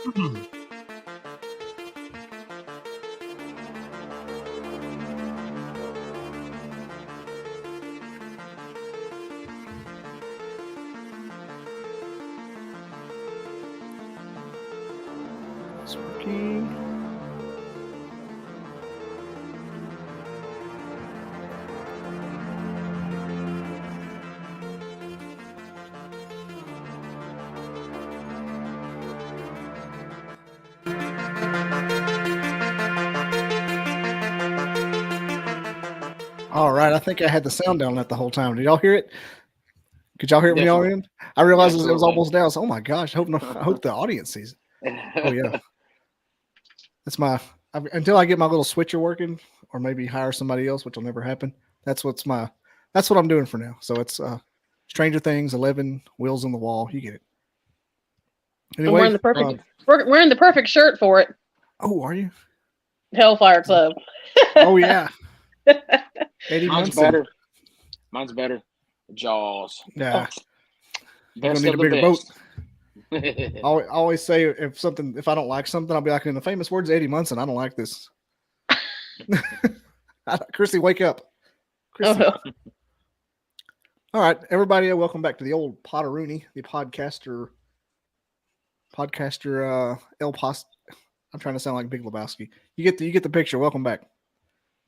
It's working. All right, I think I had the sound down that the whole time. Did y'all hear it? Could y'all hear it when y'all were in? I realized it was almost down. So, oh my gosh! I hope the audience sees it. Oh yeah, that's until I get my little switcher working, or maybe hire somebody else, which will never happen. That's what I'm doing for now. So it's Stranger Things 11 Wheels on the Wall. You get it. Anyway, we're in the perfect shirt for it. Oh, are you? Hellfire Club. Oh yeah. Eddie Munson. Mine's better. Jaws. Yeah. You're gonna need a bigger boat. I always say if I don't like something, I'll be like, in the famous words of Eddie Munson, I don't like this. Chrissy, wake up. Chrissy. All right, everybody, welcome back to the old Potteroony, the podcaster El Post. I'm trying to sound like Big Lebowski. You get the picture. Welcome back.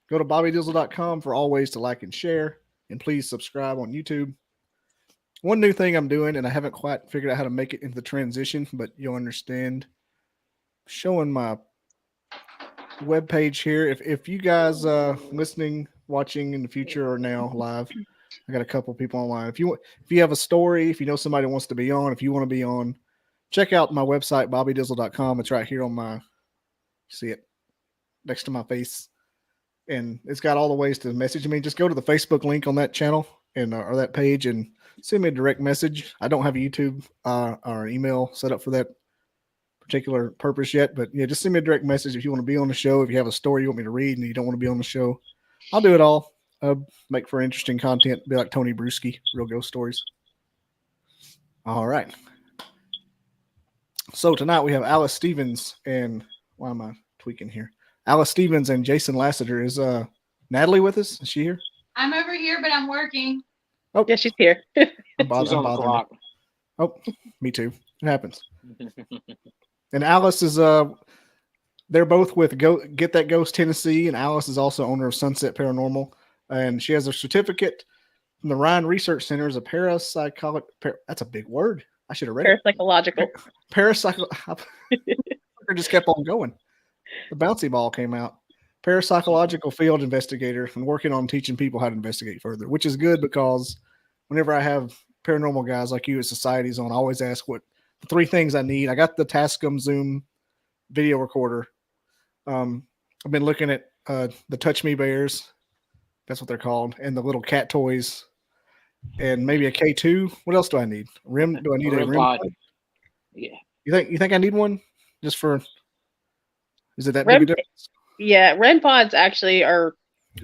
Go to bobbydizzle.com for all ways to like and share, and please subscribe on YouTube. One new thing I'm doing, and I haven't quite figured out how to make it into the transition, but you'll understand. Showing my webpage here. If you guys listening, watching in the future or now live, I got a couple people online. If you have a story, if you know somebody wants to be on, if you want to be on, check out my website, bobbydizzle.com. It's right here on my, see it next to my face. And it's got all the ways to message me. Just go to the Facebook link on that channel and or that page and send me a direct message. I don't have a YouTube or email set up for that particular purpose yet, but yeah, just send me a direct message if you want to be on the show. If you have a story you want me to read and you don't want to be on the show, I'll do it all. Make for interesting content. Be like Tony Bruschi, real ghost stories. All right. So tonight we have Alice Stevens and why am I tweaking here? Alice Stevens and Jason Lassiter. Is Natalie with us? Is she here? I'm over here, but I'm working. Oh, yeah, she's here. She's on the clock. Oh, me too. It happens. And Alice is they're both with Get That Ghost Tennessee, and Alice is also owner of Sunset Paranormal, and she has a certificate from the Rhine Research Center as a parapsychological. That's a big word. I should have read Parapsychological. Parapsychological. Just kept on going. The bouncy ball came out. Parapsychological Field Investigator, and working on teaching people how to investigate further, which is good because whenever I have paranormal guys like you at societies on, I always ask what the 3 things I need. I got the Tascam Zoom video recorder. I've been looking at the Touch Me Bears. That's what they're called. And the little cat toys. And maybe a K2. What else do I need? Do I need a REM pod? Yeah. You think I need one? Just for... Is it that big a difference? Yeah, REM pods actually are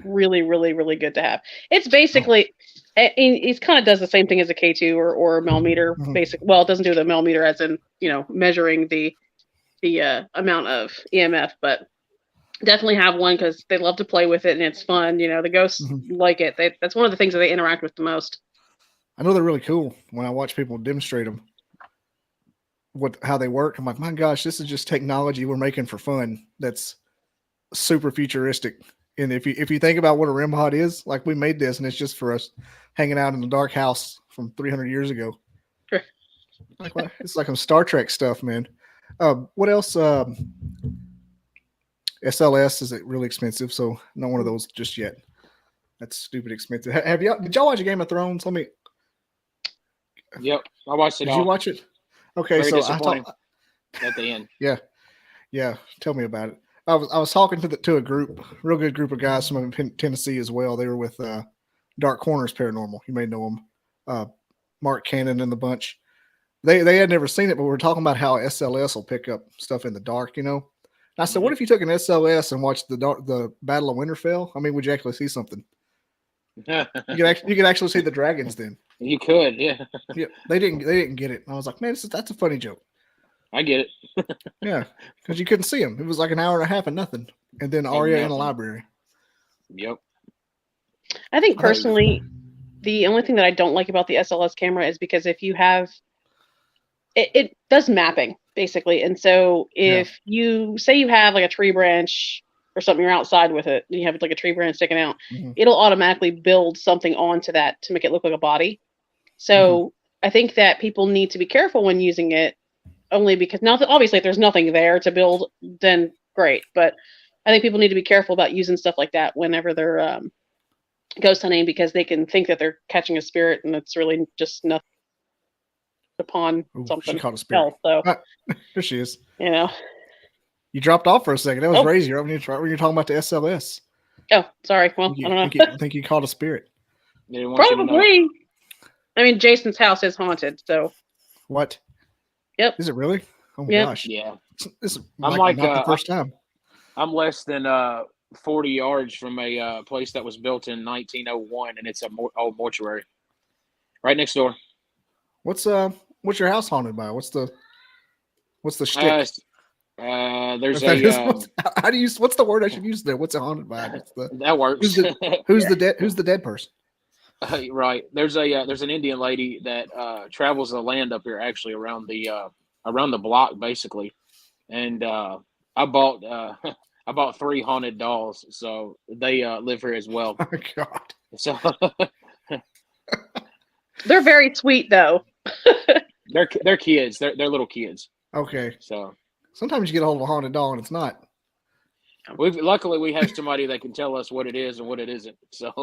really, really, really good to have. It's basically, it kind of does the same thing as a K2 or a millimeter. Mm-hmm. Well, it doesn't do the millimeter as in, measuring the amount of EMF, but definitely have one because they love to play with it and it's fun. The ghosts like it. That's one of the things that they interact with the most. I know they're really cool when I watch people demonstrate them. How they work. I'm like, my gosh, this is just technology we're making for fun. That's super futuristic. And if you think about what a REM pod is, like we made this and it's just for us hanging out in the dark house from 300 years ago. Sure. It's like some Star Trek stuff, man. What else? SLS is really expensive, so not one of those just yet. That's stupid expensive. Did y'all watch a Game of Thrones? Yep, I watched it. Did you watch it? Okay, Very so at the end. Yeah. Tell me about it. I was talking to a real good group of guys from Tennessee as well. They were with Dark Corners Paranormal. You may know them, Mark Cannon and the bunch. They had never seen it, but we were talking about how SLS will pick up stuff in the dark. And I said, what if you took an SLS and watched the Battle of Winterfell? I mean, would you actually see something? You could actually see the dragons then. You could, yeah. Yeah, they didn't get it. And I was like, man, that's a funny joke. I get it. Yeah, because you couldn't see him. It was like an hour and a half of nothing, and then Arya in the library. Yep. I think personally, the only thing that I don't like about the SLS camera is because if you have it does mapping basically, and so if you say you have like a tree branch or something, you're outside with it, and you have like a tree branch sticking out, it'll automatically build something onto that to make it look like a body. So I think that people need to be careful when using it, only because now obviously if there's nothing there to build, then great. But I think people need to be careful about using stuff like that whenever they're ghost hunting, because they can think that they're catching a spirit and it's really just nothing upon something she caught a spirit. else. So there she is. You know, you dropped off for a second. That was Razor when you're talking about the SLS. Oh, sorry. Well, I don't know. I think you caught a spirit. Probably. I mean, Jason's house is haunted, so. What? Yep. Is it really? Oh my gosh. Yeah. This is not the first time. I'm less than 40 yards from a place that was built in 1901, and it's a old mortuary right next door. What's your house haunted by? What's the shtick? There's what's the word I should use there? What's it haunted by? That works. Who's the dead person? Right. There's an Indian lady that travels the land up here, actually around the block, basically. And I bought 3 haunted dolls, so they live here as well. Oh my God. So they're very sweet, though. they're kids. They're little kids. Okay. So sometimes you get a hold of a haunted doll and it's not. Luckily we have somebody that can tell us what it is and what it isn't. So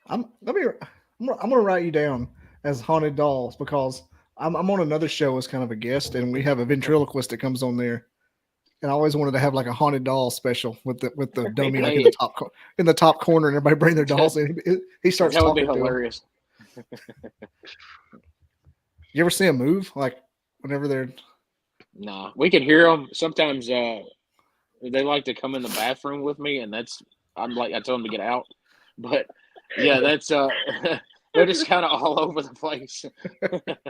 I'm gonna write you down as haunted dolls, because I'm on another show as kind of a guest, and we have a ventriloquist that comes on there, and I always wanted to have like a haunted doll special with the dummy like in the top corner, and everybody bring their dolls in. He starts talking. That would be hilarious. You ever see them move like whenever they're? No, we can hear them sometimes. They like to come in the bathroom with me, and I tell them to get out, but. Yeah, that's they're just kind of all over the place.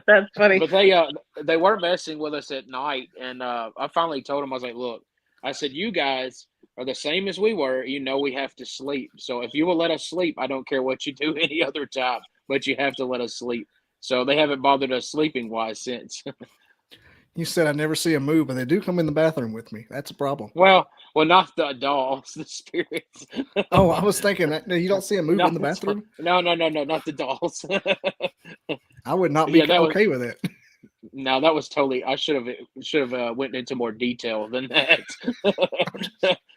That's funny. But they weren't messing with us at night, and I finally told them, I was like, look, I said, you guys are the same as we were. We have to sleep. So if you will let us sleep, I don't care what you do any other time, but you have to let us sleep. So they haven't bothered us sleeping wise since. You said I never see them move, but they do come in the bathroom with me. That's a problem. Well, not the dolls, the spirits. Oh, I was thinking that you don't see them move in the bathroom. No, not the dolls. I would not be okay with it. No, that was totally. I should have went into more detail than that.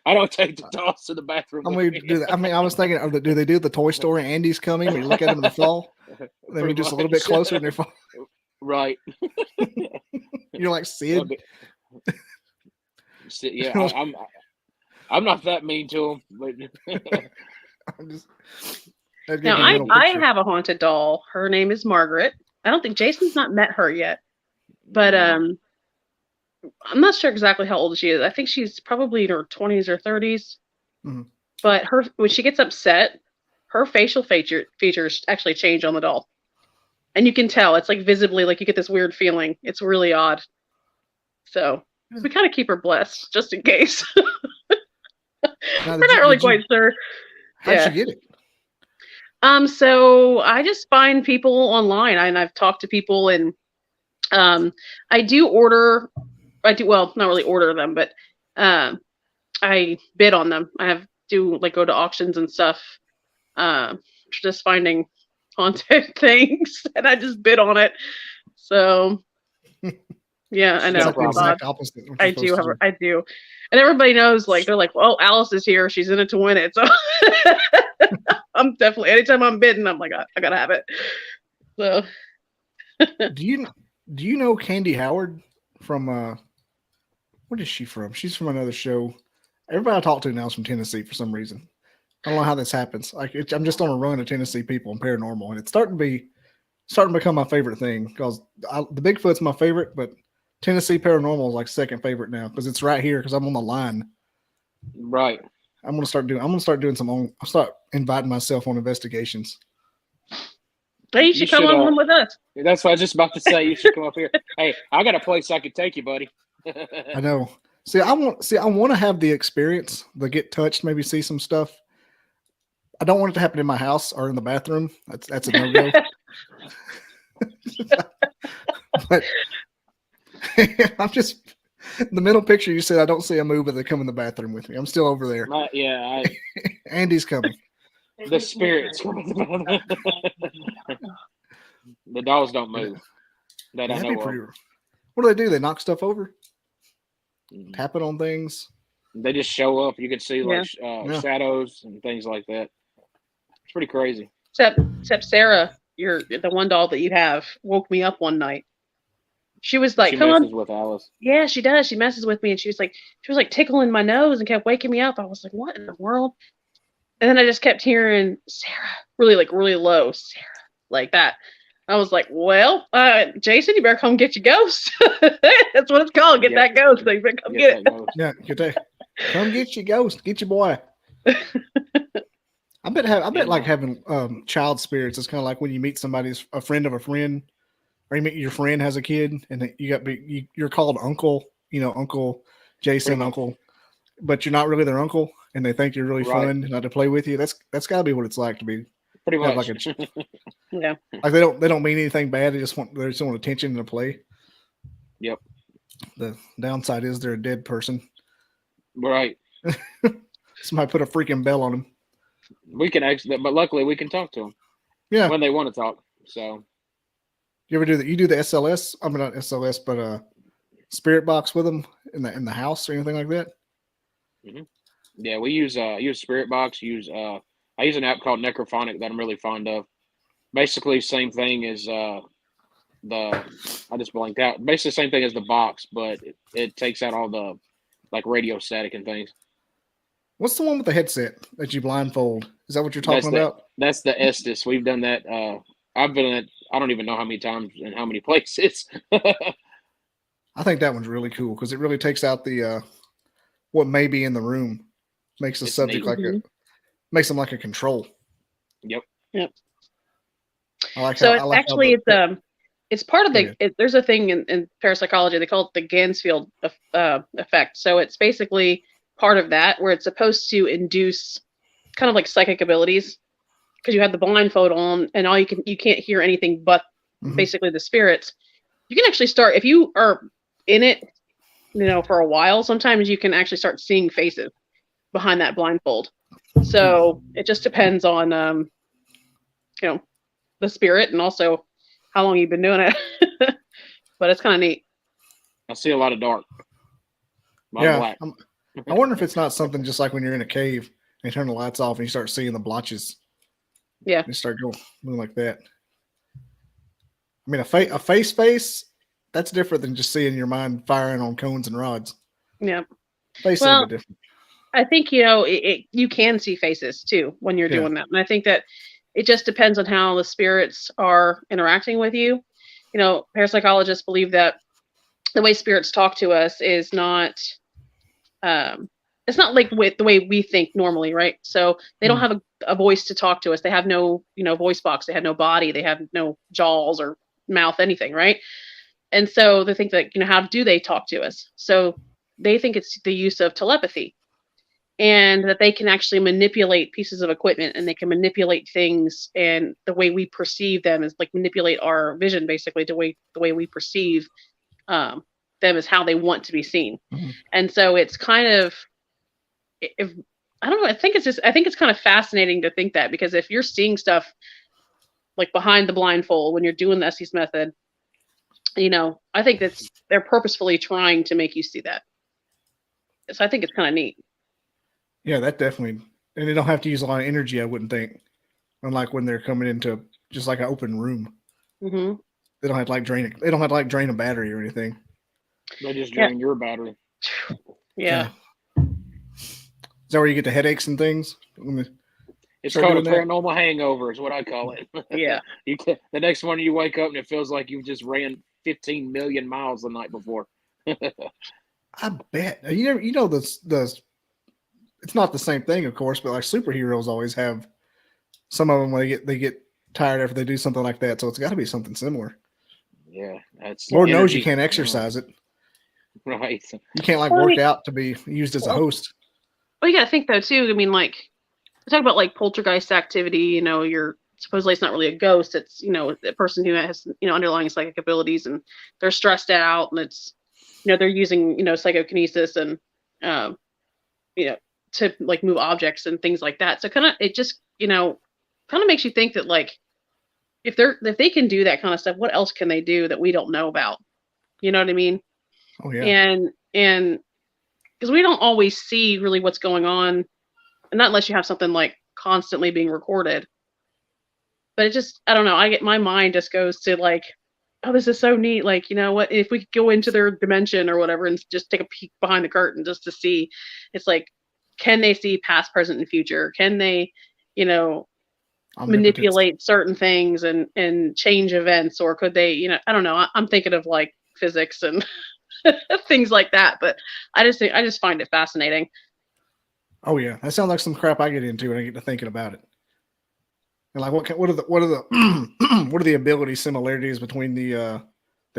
I don't take the dolls to the bathroom. I was thinking, do they do the Toy Story? Andy's coming. We look at him in the fall. Then we just a little bit closer, and they're fall. Right. You're like Sid. Yeah, I'm not that mean to him, but now I have a haunted doll. Her name is Margaret. I don't think Jason's not met her yet, but I'm not sure exactly how old she is. I think she's probably in her 20s or 30s. Mm-hmm. But when she gets upset, her facial features actually change on the doll. And you can tell, it's like visibly, like you get this weird feeling. It's really odd. So we kind of keep her blessed just in case. We're not really quite sure. How'd you get it? So I just find people online, and I've talked to people, and I do not really order them, but I bid on them. I go to auctions and stuff, just finding haunted things, and I just bid on it. So yeah, I know. Like the exact opposite. I do. And everybody knows, like, they're like, well, Alice is here. She's in it to win it. So I'm definitely, anytime I'm bidding, I'm like, I gotta have it. So do you know Candy Howard from what is she from? She's from another show. Everybody I talk to now is from Tennessee for some reason. I don't know how this happens. I'm just on a run of Tennessee people and paranormal, and it's starting to become my favorite thing, because the Bigfoot's my favorite, but Tennessee Paranormal is like second favorite now, because it's right here, because I'm on the line. Right. I'm gonna start doing I'll start inviting myself on investigations. Hey, you should come on one with us. That's what I was just about to say. You should come up here. Hey, I got a place I could take you, buddy. I know. I want to have the experience, the get touched, maybe see some stuff. I don't want it to happen in my house or in the bathroom. That's a no-go. But I'm just the mental picture you said. I don't see a move, but they come in the bathroom with me. I'm still over there. Andy's coming. The spirits coming. The dolls don't move. That I know of. What do they do? They knock stuff over, tap it on things. They just show up. You can see shadows and things like that. It's pretty crazy. Except Sarah, the one doll that you have, woke me up one night. She was like, "Come on." With Alice. Yeah, she does. She messes with me, and she was like tickling my nose and kept waking me up. I was like, "What in the world?" And then I just kept hearing Sarah, really low, Sarah, like that. I was like, "Well, Jason, you better come get your ghost." That's what it's called. Get that ghost. So you better come get it. Yeah, come get your ghost. Get your boy. I bet like having child spirits is kind of like when you meet somebody's a friend of a friend, or you meet your friend has a kid, and you're called uncle. Uncle Jason, uncle, but you're not really their uncle, and they think you're really fun not to play with you. That's got to be what it's like to be pretty much like like they don't mean anything bad. They just want attention and to play. Yep. The downside is they're a dead person. Right. Somebody put a freaking bell on them. We can actually, but luckily we can talk to them. Yeah. When they want to talk. So. You ever do that? You do the SLS? I mean, not SLS, but spirit box with them in the house or anything like that? Mm-hmm. Yeah, we use spirit box. I use an app called Necrophonic that I'm really fond of. Basically, same thing as I just blanked out. Basically, same thing as the box, but it takes out all the like radio static and things. What's the one with the headset that you blindfold? Is that what you're talking about? That's the Estes. We've done that. I've been in it. I don't even know how many times and how many places. I think that one's really cool because it really takes out the what may be in the room, makes the subject neat. Makes them like a control. Yep. It's part of there's a thing in parapsychology, they call it the Gansfield effect. So it's basically part of that where it's supposed to induce kind of like psychic abilities because you have the blindfold on and you can't hear anything but basically the spirits. You can actually start, if you are in it, for a while, sometimes you can actually start seeing faces behind that blindfold. So it just depends on, the spirit and also how long you've been doing it. But it's kind of neat. I see a lot of dark. Black. I wonder if it's not something just like when you're in a cave and you turn the lights off and you start seeing the blotches. Yeah. You start moving like that. I mean, a face, that's different than just seeing your mind firing on cones and rods. Yeah. Face is a bit different. I think, you can see faces too when you're doing that. And I think that it just depends on how the spirits are interacting with you. Parapsychologists believe that the way spirits talk to us is not, it's not like with the way we think normally, right? So they don't have a voice to talk to us. They have no, voice box. They have no body. They have no jaws or mouth, anything, right? And so they think that, how do they talk to us? So they think it's the use of telepathy. And that they can actually manipulate pieces of equipment and they can manipulate things, and the way we perceive them is like manipulate our vision, basically the way we perceive them is how they want to be seen. And so it's kind of, I don't know, I think it's kind of fascinating to think that, because if you're seeing stuff like behind the blindfold when you're doing the Estes method, I think they're purposefully trying to make you see that. So I think it's kind of neat. Yeah, that definitely, and they don't have to use a lot of energy, I wouldn't think. Unlike when they're coming into just like an open room, they don't have to drain it. They don't have to drain a battery or anything. They just drain your battery. Yeah. Is that where you get the headaches and things? It's called a paranormal hangover, is what I call it. Yeah. The next morning you wake up and it feels like you just ran 15 million miles the night before. I bet. The it's not the same thing, of course, but like superheroes always have some of them when they get tired after they do something like that. So it's got to be something similar. Yeah, that's Lord knows you energy. can't exercise it. Right. You can't like Well, I work mean- out to be used as a Well- host. Well, you got to think though too. I mean, like we talk about like poltergeist activity. You know, you're supposedly it's not really a ghost. It's a person who has underlying psychic abilities, and they're stressed out, and it's they're using psychokinesis and to like move objects and things like that. So kind of it just kind of makes you think that like if they can do that kind of stuff, what else can they do that we don't know about? You know what I mean? Oh yeah. And because we don't always see really what's going on, and not unless you have something like constantly being recorded. But it just, I don't know, my mind just goes to like, oh, this is so neat. Like, what if we could go into their dimension or whatever and just take a peek behind the curtain just to see? It's like, can they see past, present, and future? Can they, manipulate certain things and change events, or could they, I don't know. I'm thinking of like physics and things like that, but I just find it fascinating. Oh yeah, that sounds like some crap I get into when I get to thinking about it. And like, what are the what are the ability similarities between the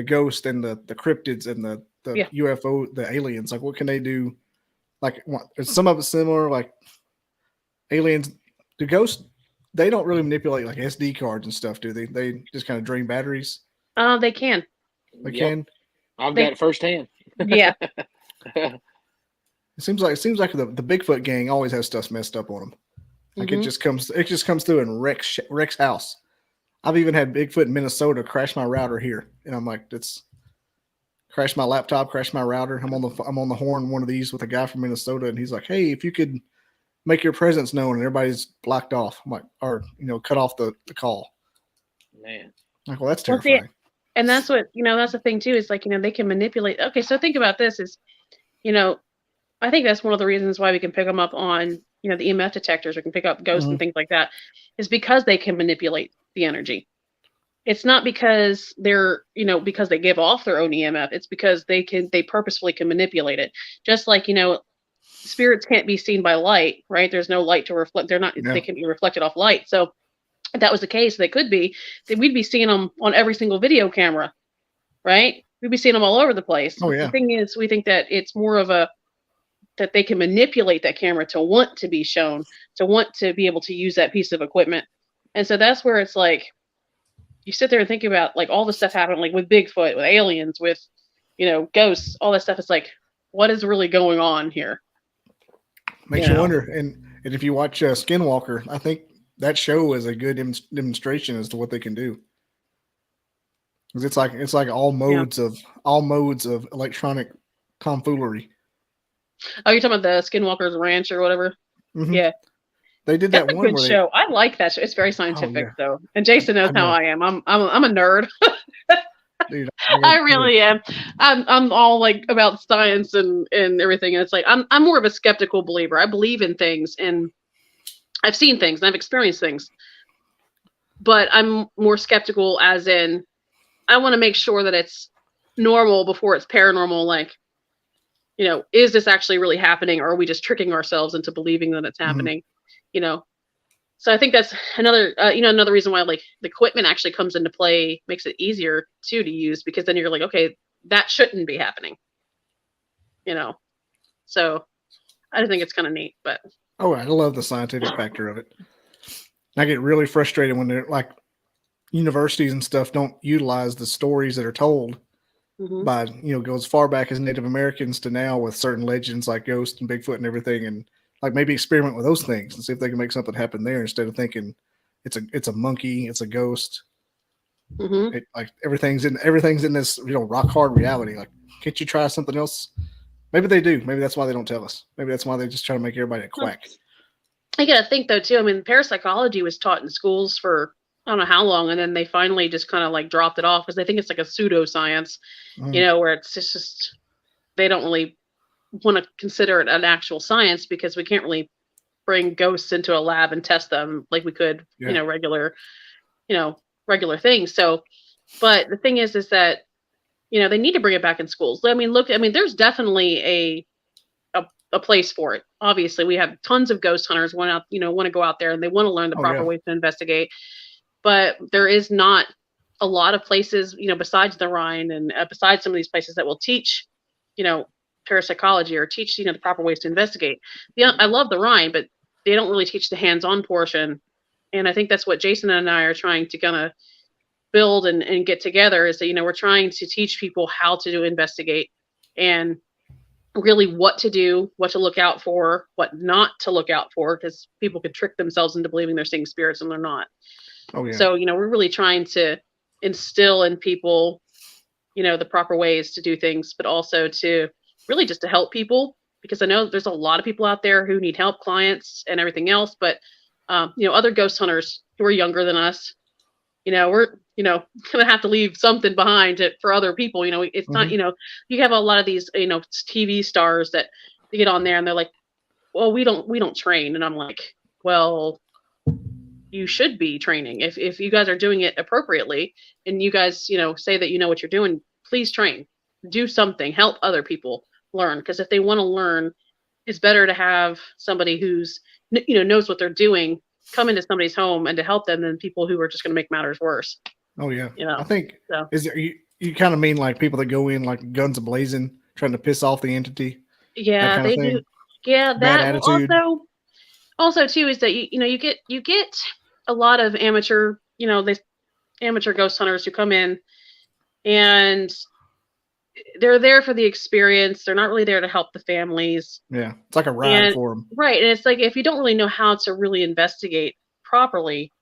ghost and the cryptids and the UFO, the aliens? Like, what can they do? Like, is some of it similar? Like, aliens, the ghosts, they don't really manipulate like SD cards and stuff, do they? They just kind of drain batteries. They can. They can. I've got it firsthand. Yeah. It seems like the Bigfoot gang always has stuff messed up on them. Like it just comes through and wrecks house. I've even had Bigfoot in Minnesota crash my router here, and I'm like, it's crash my laptop, crash my router. I'm on the horn one of these with a guy from Minnesota, and he's like, hey, if you could make your presence known, and everybody's blocked off. I'm like, or cut off the call. Man, like, well, that's terrifying. And that's what that's the thing too. Is like they can manipulate. Okay, so think about this. Is I think that's one of the reasons why we can pick them up on the EMF detectors. We can pick up ghosts and things like that. Is because they can manipulate the energy. It's not because they're because they give off their own EMF. It's because they purposefully can manipulate it. Just like spirits can't be seen by light, right? There's no light to reflect. They can be reflected off light. So if that was the case, they could be. Then we'd be seeing them on every single video camera, right? We'd be seeing them all over the place. Oh yeah. The thing is, we think that it's more of that they can manipulate that camera to want to be shown, to want to be able to use that piece of equipment. And so that's where it's like, you sit there and think about like all the stuff happening, like with Bigfoot, with aliens, with, ghosts, all that stuff. It's like, what is really going on here? Makes you wonder. And if you watch Skinwalker, I think that show is a good demonstration as to what they can do. Because it's like all modes of electronic tomfoolery. Oh, you're talking about the Skinwalker's Ranch or whatever? Mm-hmm. Yeah. They did that That's one. a good show. I like that show. It's very scientific, yeah. though. And Jason knows how I am. I'm a nerd. Dude, I really am. I'm all like about science and everything. And it's like I'm more of a skeptical believer. I believe in things, and I've seen things and I've experienced things. But I'm more skeptical, as in I want to make sure that it's normal before it's paranormal. Like, is this actually really happening, or are we just tricking ourselves into believing that it's happening? So I think that's another reason why like the equipment actually comes into play, makes it easier too to use, because then you're like, okay, that shouldn't be happening. So I think it's kind of neat, but. Oh, I love the scientific factor of it. I get really frustrated when they're like universities and stuff don't utilize the stories that are told by, go as far back as Native Americans to now with certain legends like ghosts and Bigfoot and everything. And like maybe experiment with those things and see if they can make something happen there instead of thinking it's a monkey, it's a ghost. Like everything's in this, rock hard reality. Like, can't you try something else? Maybe they do. Maybe that's why they don't tell us. Maybe that's why they just try to make everybody a quack. I gotta think though too. I mean, parapsychology was taught in schools for I don't know how long, and then they finally just kind of like dropped it off because they think it's like a pseudoscience, where it's just they don't really want to consider it an actual science because we can't really bring ghosts into a lab and test them like we could, regular things. So, but the thing is that, they need to bring it back in schools. I mean, there's definitely a place for it. Obviously we have tons of ghost hunters want to go out there and they want to learn the proper ways to investigate. but there is not a lot of places, besides the Rhine and besides some of these places that will teach, parapsychology or teach, the proper ways to investigate. I love the Rhine, but they don't really teach the hands-on portion. And I think that's what Jason and I are trying to kind of build and get together, is that, we're trying to teach people how to investigate and really what to do, what to look out for, what not to look out for, because people could trick themselves into believing they're seeing spirits and they're not. Oh, yeah. So, we're really trying to instill in people, the proper ways to do things, but also to really just to help people, because I know there's a lot of people out there who need help, clients and everything else, but, other ghost hunters who are younger than us, we're, going to have to leave something behind for other people. It's not, you have a lot of these, TV stars that they get on there and they're like, well, we don't train. And I'm like, well, you should be training. If you guys are doing it appropriately and you guys, say that you know what you're doing, please train, do something, help other people learn. Because if they want to learn, it's better to have somebody who's, knows what they're doing come into somebody's home and to help them than people who are just going to make matters worse. Oh, yeah. I think, so. You kind of mean like people that go in like guns a-blazing, trying to piss off the entity? Yeah, they do. Yeah, Bad attitude. Also too is that you get a lot of amateur ghost hunters who come in and they're there for the experience. They're not really there to help the families. Yeah, it's like a ride for them. Right, and it's like if you don't really know how to really investigate properly,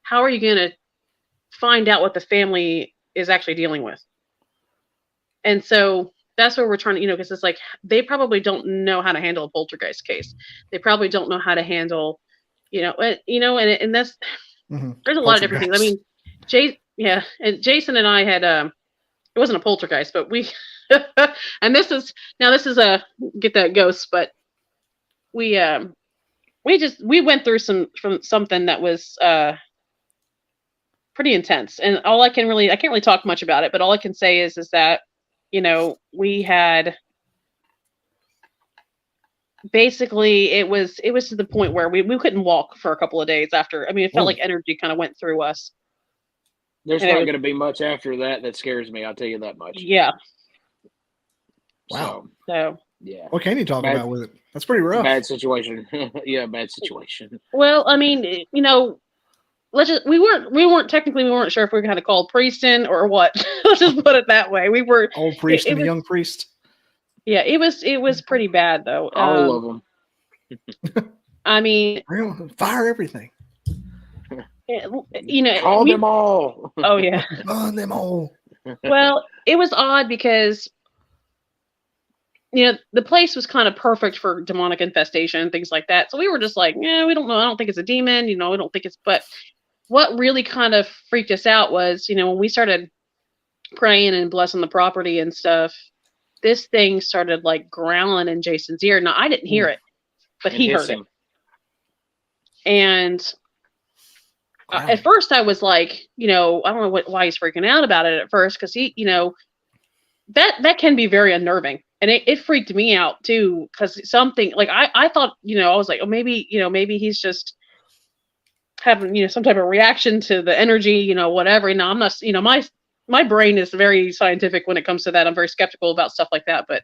how are you going to find out what the family is actually dealing with? And so that's where we're trying to, because it's like they probably don't know how to handle a poltergeist case. They probably don't know how to handle, and that's there's a lot of different things. I mean, and Jason and I had it wasn't a poltergeist, but we and this is a get that ghost, but we went through something that was pretty intense, and I can't really talk much about it, but all I can say is that we had basically it was to the point where we couldn't walk for a couple of days after. I mean, it felt like energy kind of went through us. There's not going to be much after that scares me. I'll tell you that much. Yeah. Wow. So yeah. What can you talk about with it? That's pretty rough. Bad situation. Yeah, bad situation. Well, I mean, we weren't sure if we were going to call priest in or what. Let's just put it that way. We were old priest and a young priest. Yeah, it was pretty bad though. All of them. I mean, fire everything. Call them all. Oh yeah, burn them all. Well, it was odd because the place was kind of perfect for demonic infestation and things like that. So we were just like, yeah, we don't know. I don't think it's a demon. We don't think it's. But what really kind of freaked us out was, when we started praying and blessing the property and stuff, this thing started like growling in Jason's ear. Now I didn't hear it, but he heard it. And at first I was like, I don't know why he's freaking out about it at first, because he, that can be very unnerving, and it freaked me out too, because something like I thought, I was like, oh, maybe he's just having some type of reaction to the energy, whatever. I'm not, my brain is very scientific when it comes to that. I'm very skeptical about stuff like that, but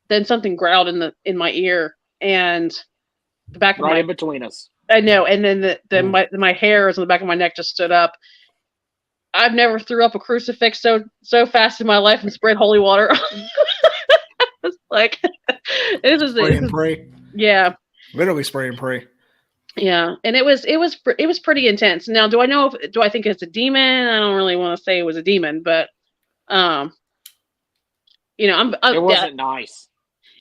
then something growled in my ear, and the back of in between us. I know, and then my hairs on the back of my neck just stood up. I've never threw up a crucifix so fast in my life and spread holy water. It's like spray and pray. Yeah, literally spray and pray. Yeah, and it was pretty intense. Now, do I think it's a demon? I don't really want to say it was a demon, but it wasn't nice.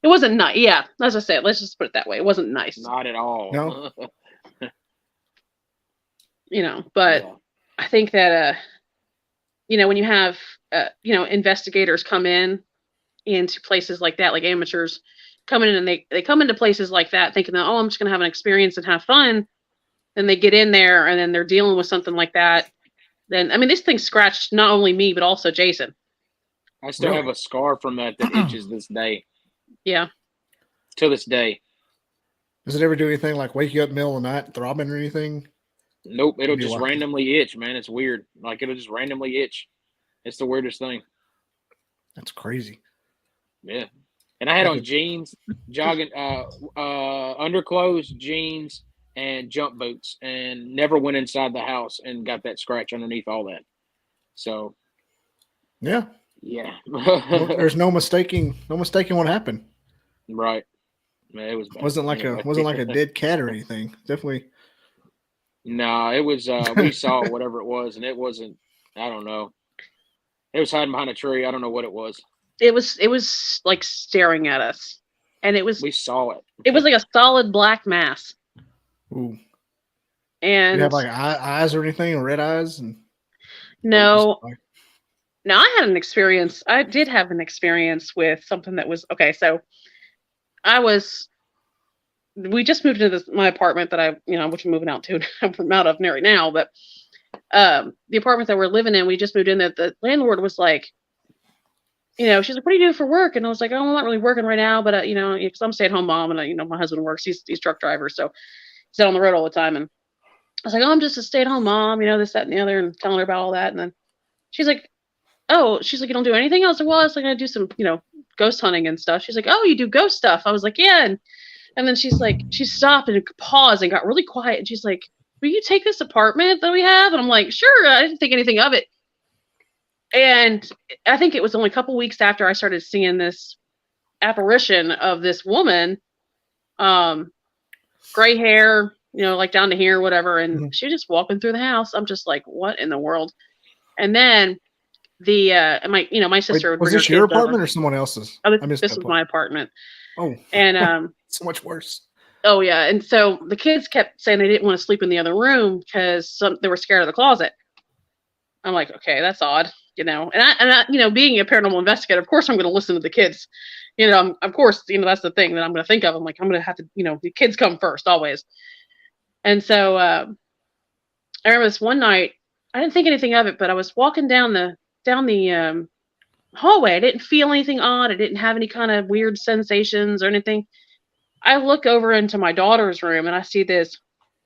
It wasn't nice. Yeah, as I said, let's just put it that way. It wasn't nice. Not at all. No. But yeah. I think that when you have investigators come into places like that, like amateurs coming in, and they come into places like that thinking that, I'm just going to have an experience and have fun. Then they get in there and then they're dealing with something like that. Then, I mean, this thing scratched not only me, but also Jason. I still have a scar from that itches this day. Yeah. To this day. Does it ever do anything like wake you up in the middle of the night, throbbing or anything? Nope, it'll Maybe just watch it. randomly itch, man. It's weird. Like it'll just randomly itch. It's the weirdest thing. That's crazy. Yeah. And I had I on could- jeans, jogging, underclothes, jeans, and jump boots, and never went inside the house and got that scratch underneath all that. So, Yeah. yeah. There's no mistaking what happened. Right. Man, it was bad. Wasn't like a dead cat or anything. Definitely. No, it was we saw whatever it was, and it wasn't, I don't know. It was hiding behind a tree. I don't know what it was. It was like staring at us, and it was We saw it. It was like a solid black mass. Ooh. And you have like eyes or anything, or red eyes? And no. Now I had an experience. I did have an experience with something that was okay. So we just moved into my apartment that which I'm moving out to. I'm out of right now, but the apartment that we're living in, we just moved in. That the landlord was like, she's like, "What do you do for work?" And I was like, "Oh, I'm not really working right now, but because I'm a stay-at-home mom, and my husband works. He's truck driver, so he's out on the road all the time." And I was like, "Oh, I'm just a stay-at-home mom, this, that, and the other," and telling her about all that. And then she's like, "Oh," she's like, "You don't do anything?" I was like, "Well, I was like, I do some, ghost hunting and stuff." She's like, "Oh, you do ghost stuff?" I was like, "Yeah." And then she's like, she stopped and paused and got really quiet. And she's like, "Will you take this apartment that we have?" And I'm like, "Sure." I didn't think anything of it. And I think it was only a couple weeks after I started seeing this apparition of this woman, gray hair, like down to here, whatever. And she was just walking through the house. I'm just like, what in the world? And then my sister would was bring this her your kids over. apartment or someone else's? Oh, this was my apartment. Oh, and so much worse. Oh yeah, and so the kids kept saying they didn't want to sleep in the other room because they were scared of the closet. I'm like, okay, that's odd, And I being a paranormal investigator, of course I'm going to listen to the kids. Of course, that's the thing that I'm going to think of. I'm like, I'm going to have to, the kids come first always. And so I remember this one night, I didn't think anything of it, but I was walking down the hallway. I didn't feel anything odd. I didn't have any kind of weird sensations or anything. I look over into my daughter's room and I see this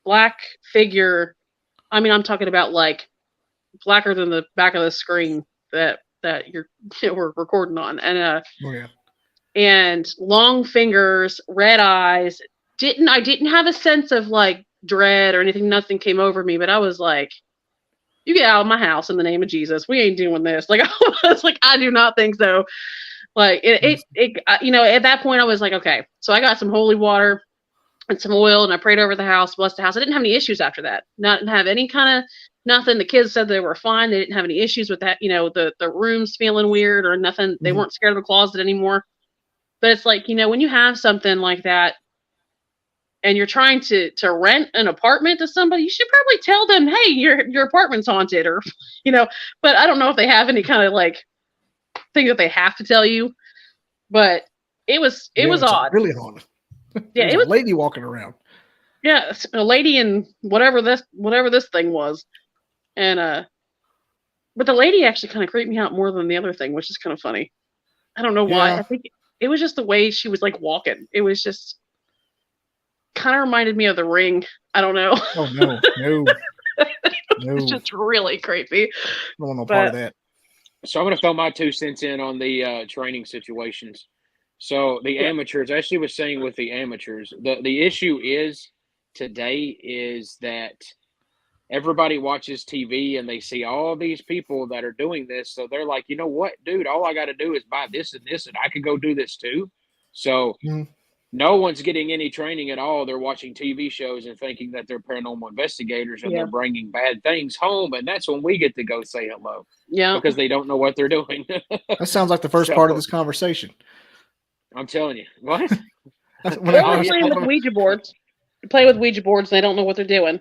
black figure. I mean, I'm talking about like blacker than the back of the screen that we're recording on. And and long fingers, red eyes. I didn't have a sense of like dread or anything. Nothing came over me, but I was like, "You get out of my house in the name of Jesus. We ain't doing this." Like I was like, I do not think so. Like it at that point I was like, okay. So I got some holy water and some oil and I prayed over the house, blessed the house. I didn't have any issues after that. Didn't have any kind of nothing. The kids said they were fine. They didn't have any issues with that. The rooms feeling weird or nothing. They weren't scared of a closet anymore. But it's like, when you have something like that and you're trying to rent an apartment to somebody, you should probably tell them, "Hey, your apartment's haunted," or, but I don't know if they have any kind of like thing that they have to tell you, but it was odd. Really haunted. Yeah, it was a lady walking around. Yeah, a lady in whatever this thing was, and but the lady actually kind of creeped me out more than the other thing, which is kind of funny. I don't know why. I think it was just the way she was like walking. It was just kind of reminded me of The Ring. I don't know. Oh no. It's just really creepy. I don't want no part of that. So I'm going to throw my 2 cents in on the training situations. So the amateurs, as she was saying with the amateurs, the issue is today is that everybody watches TV and they see all these people that are doing this. So they're like, "You know what, dude, all I got to do is buy this and this and I could go do this too." So no one's getting any training at all. They're watching TV shows and thinking that they're paranormal investigators and they're bringing bad things home. And that's when we get to go say hello. Yeah. Because they don't know what they're doing. That sounds like the first part of this conversation. I'm telling you. What? We're playing with Ouija boards. They play with Ouija boards and they don't know what they're doing.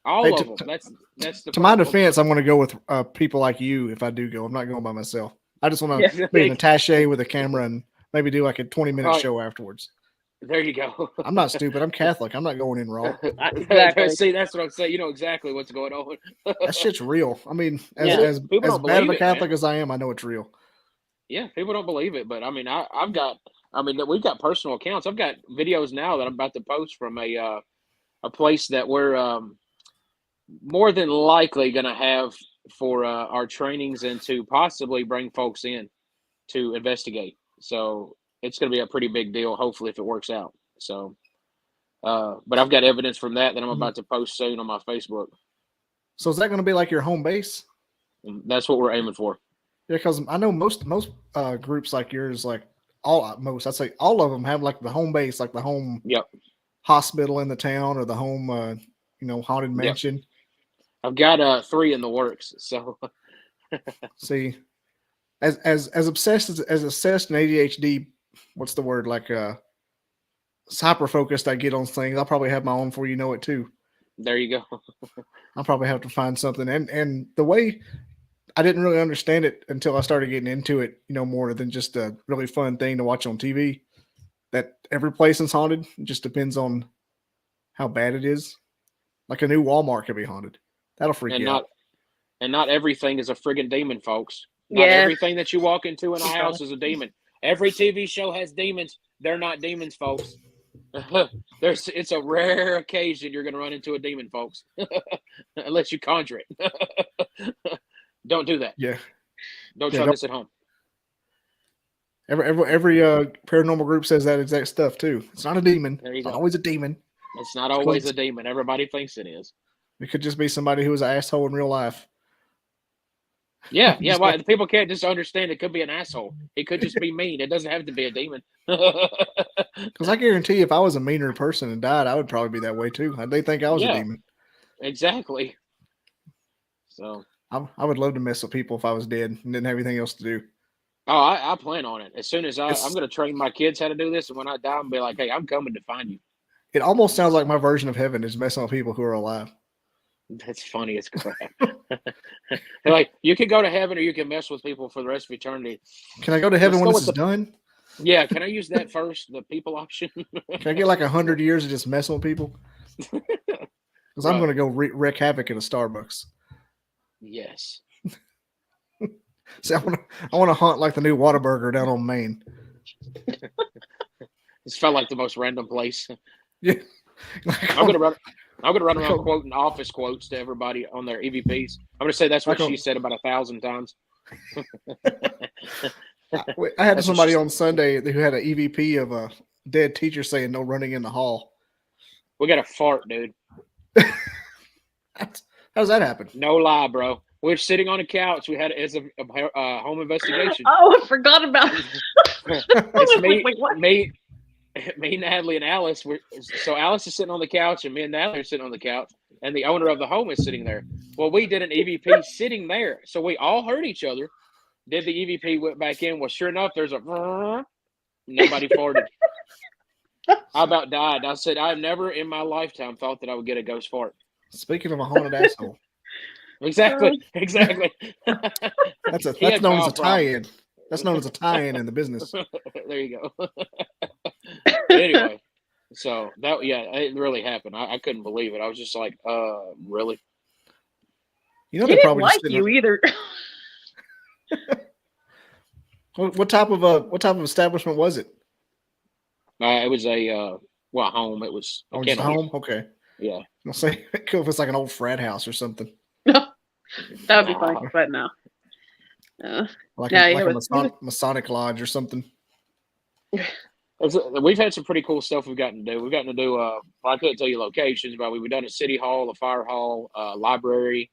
All of them. That's the to my defense, I'm going to go with people like you if I do go. I'm not going by myself. I just want to be an attaché with a camera and maybe do like a 20-minute show afterwards. There you go. I'm not stupid. I'm Catholic. I'm not going in raw. Exactly. See, that's what I'm saying. You know exactly what's going on. That shit's real. I mean, as bad of a Catholic as I am, I know it's real. Yeah, people don't believe it, but I mean, we've got personal accounts. I've got videos now that I'm about to post from a place that we're more than likely going to have for our trainings and to possibly bring folks in to investigate. So it's going to be a pretty big deal, hopefully, if it works out. So, but I've got evidence from that I'm about to post soon on my Facebook. So is that going to be like your home base? And that's what we're aiming for. Yeah, because I know most groups like yours, like I'd say all of them have like the home base, like the home hospital in the town or the home, haunted mansion. I've got 3 in the works. So see, as obsessed as obsessed and ADHD, what's the word, like hyper focused I get on things, I'll probably have my own before you know it too. There you go. I'll probably have to find something, and the way I didn't really understand it until I started getting into it, more than just a really fun thing to watch on TV. That every place is haunted. It just depends on how bad it is. Like a new Walmart could be haunted. That'll freak you out. And not everything is a friggin' demon, folks. Not everything that you walk into in a house is a demon. Every TV show has demons. They're not demons, folks. It's a rare occasion you're going to run into a demon, folks. Unless you conjure it. Don't do that. Yeah. Don't try this at home. Every paranormal group says that exact stuff too. It's not a demon. It's not always a demon. It's not always a demon. Everybody thinks it is. It could just be somebody who was an asshole in real life. Yeah. Well, people can't just understand it could be an asshole. It could just be mean. It doesn't have to be a demon. Because I guarantee if I was a meaner person and died, I would probably be that way too. They think I was a demon. Exactly. So I would love to mess with people if I was dead and didn't have anything else to do. Oh, I plan on it. As soon as I'm going to train my kids how to do this, and when I die, I'm be like, hey, I'm coming to find you. It almost sounds like my version of heaven is messing with people who are alive. That's funny as crap. Like, you can go to heaven or you can mess with people for the rest of eternity. Can I go to heaven when this is done? Yeah, can I use that first, the people option? Can I get like 100 years of just messing with people? Because I'm going to go wreak havoc at a Starbucks. Yes. See, I want to haunt like the new Whataburger down on Main. This felt like the most random place. Yeah. I'm gonna run around quoting office quotes to everybody on their EVPs. I'm gonna say that's what she said about 1,000 times. I had somebody on Sunday who had an EVP of a dead teacher saying no running in the hall. We got a fart, dude. How does that happen? No lie, bro. We're sitting on a couch. We had it as a home investigation. Oh, I forgot about it. It's me, Natalie, and Alice. So Alice is sitting on the couch, and me and Natalie are sitting on the couch, and the owner of the home is sitting there. Well, we did an EVP sitting there, so we all heard each other. Did the EVP, went back in. Well, sure enough, there's a nobody farted. I about died. I said, I've never in my lifetime thought that I would get a ghost fart. Speaking of a haunted asshole. Exactly. That's known as a tie-in. That's known as a tie-in in the business. There you go. Anyway, so it really happened. I couldn't believe it. I was just like, really? You know, they they probably probably like you either. What type of establishment was it? It was a home. It was a home. Okay. Yeah. I'll say cool if it's like an old frat house or something. That would be funny, but no. Like a Masonic lodge or something. We've had some pretty cool stuff we've gotten to do. We've gotten to do, I couldn't tell you locations, but we've done a city hall, a fire hall, library.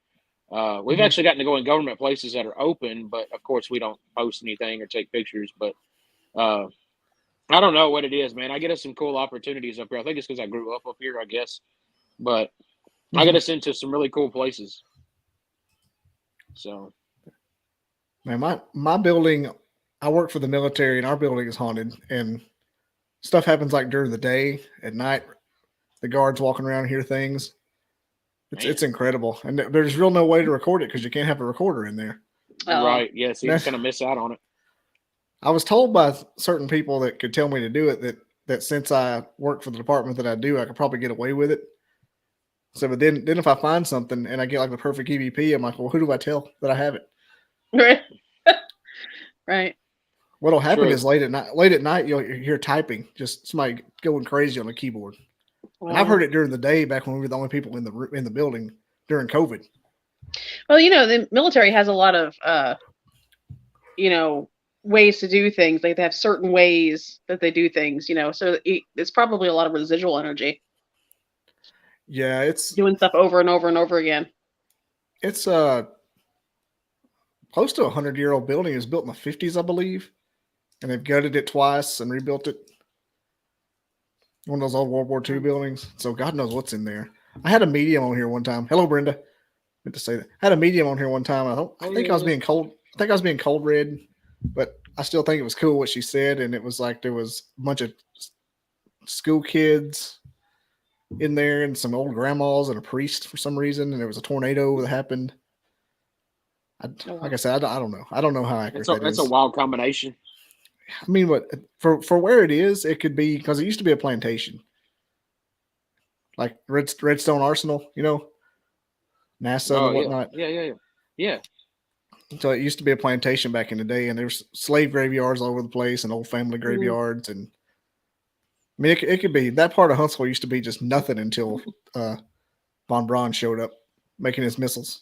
We've actually gotten to go in government places that are open, but of course we don't post anything or take pictures. But I don't know what it is, man. I get us some cool opportunities up here. I think it's because I grew up here, I guess. But I get us into some really cool places. So, man, my building, I work for the military, and our building is haunted, and stuff happens like during the day. At night, the guards walking around and hear things. It's incredible, and there's real no way to record it because you can't have a recorder in there. Right? Yes, you're going to miss out on it. I was told by certain people that could tell me to do it that since I work for the department that I do, I could probably get away with it. So, but then if I find something and I get like the perfect EVP, I'm like, well, who do I tell that I have it? Right. Right. What'll happen is late at night, you'll hear typing, just somebody going crazy on the keyboard. Wow. And I've heard it during the day back when we were the only people in the building, during COVID. Well, the military has a lot of, ways to do things. Like they have certain ways that they do things, so it's probably a lot of residual energy. Yeah, it's doing stuff over and over and over again. It's close to 100-year-old building. It was built in the 50s, I believe, and they've gutted it twice and rebuilt it. One of those old World War II buildings. So God knows what's in there. I had a medium on here one time. Hello, Brenda. Meant to say that. I had a medium on here one time. I think I was being cold. I think I was being cold read, but I still think it was cool what she said. And it was like there was a bunch of school kids in there and some old grandmas and a priest for some reason. And there was a tornado that happened. Like I said, I don't know. I don't know how accurate that is. It's a wild combination. I mean, what for where it is, it could be because it used to be a plantation, like Redstone Arsenal, NASA and whatnot. Yeah. So it used to be a plantation back in the day, and there's slave graveyards all over the place and old family graveyards, and I mean, it could be that part of Huntsville used to be just nothing until Von Braun showed up making his missiles.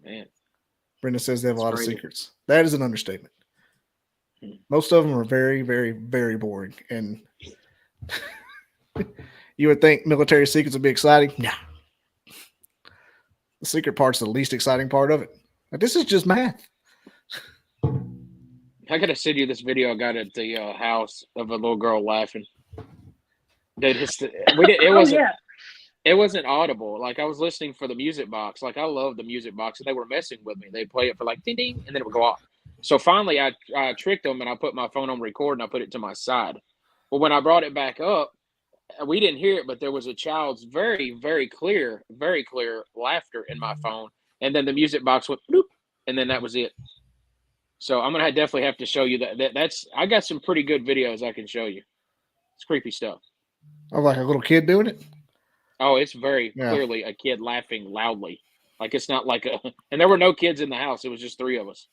Man, Brenda says they have a lot of secrets. That is an understatement. Most of them are very, very, very boring. And you would think military secrets would be exciting. Nah. The secret part's the least exciting part of it. Like, this is just math. I gotta send you this video I got at the house of a little girl laughing. Dude, it wasn't audible. Like, I was listening for the music box. Like, I love the music box, and they were messing with me. They play it for like ding ding, and then it would go off. So finally, I tricked them, and I put my phone on record, and I put it to my side. Well, when I brought it back up, we didn't hear it, but there was a child's very, very clear laughter in my phone, and then the music box went bloop, and then that was it. So I'm gonna definitely have to show you that's. I got some pretty good videos I can show you. It's creepy stuff. Oh, like a little kid doing it? Oh, it's very clearly a kid laughing loudly. Like, it's not like and there were no kids in the house. It was just three of us.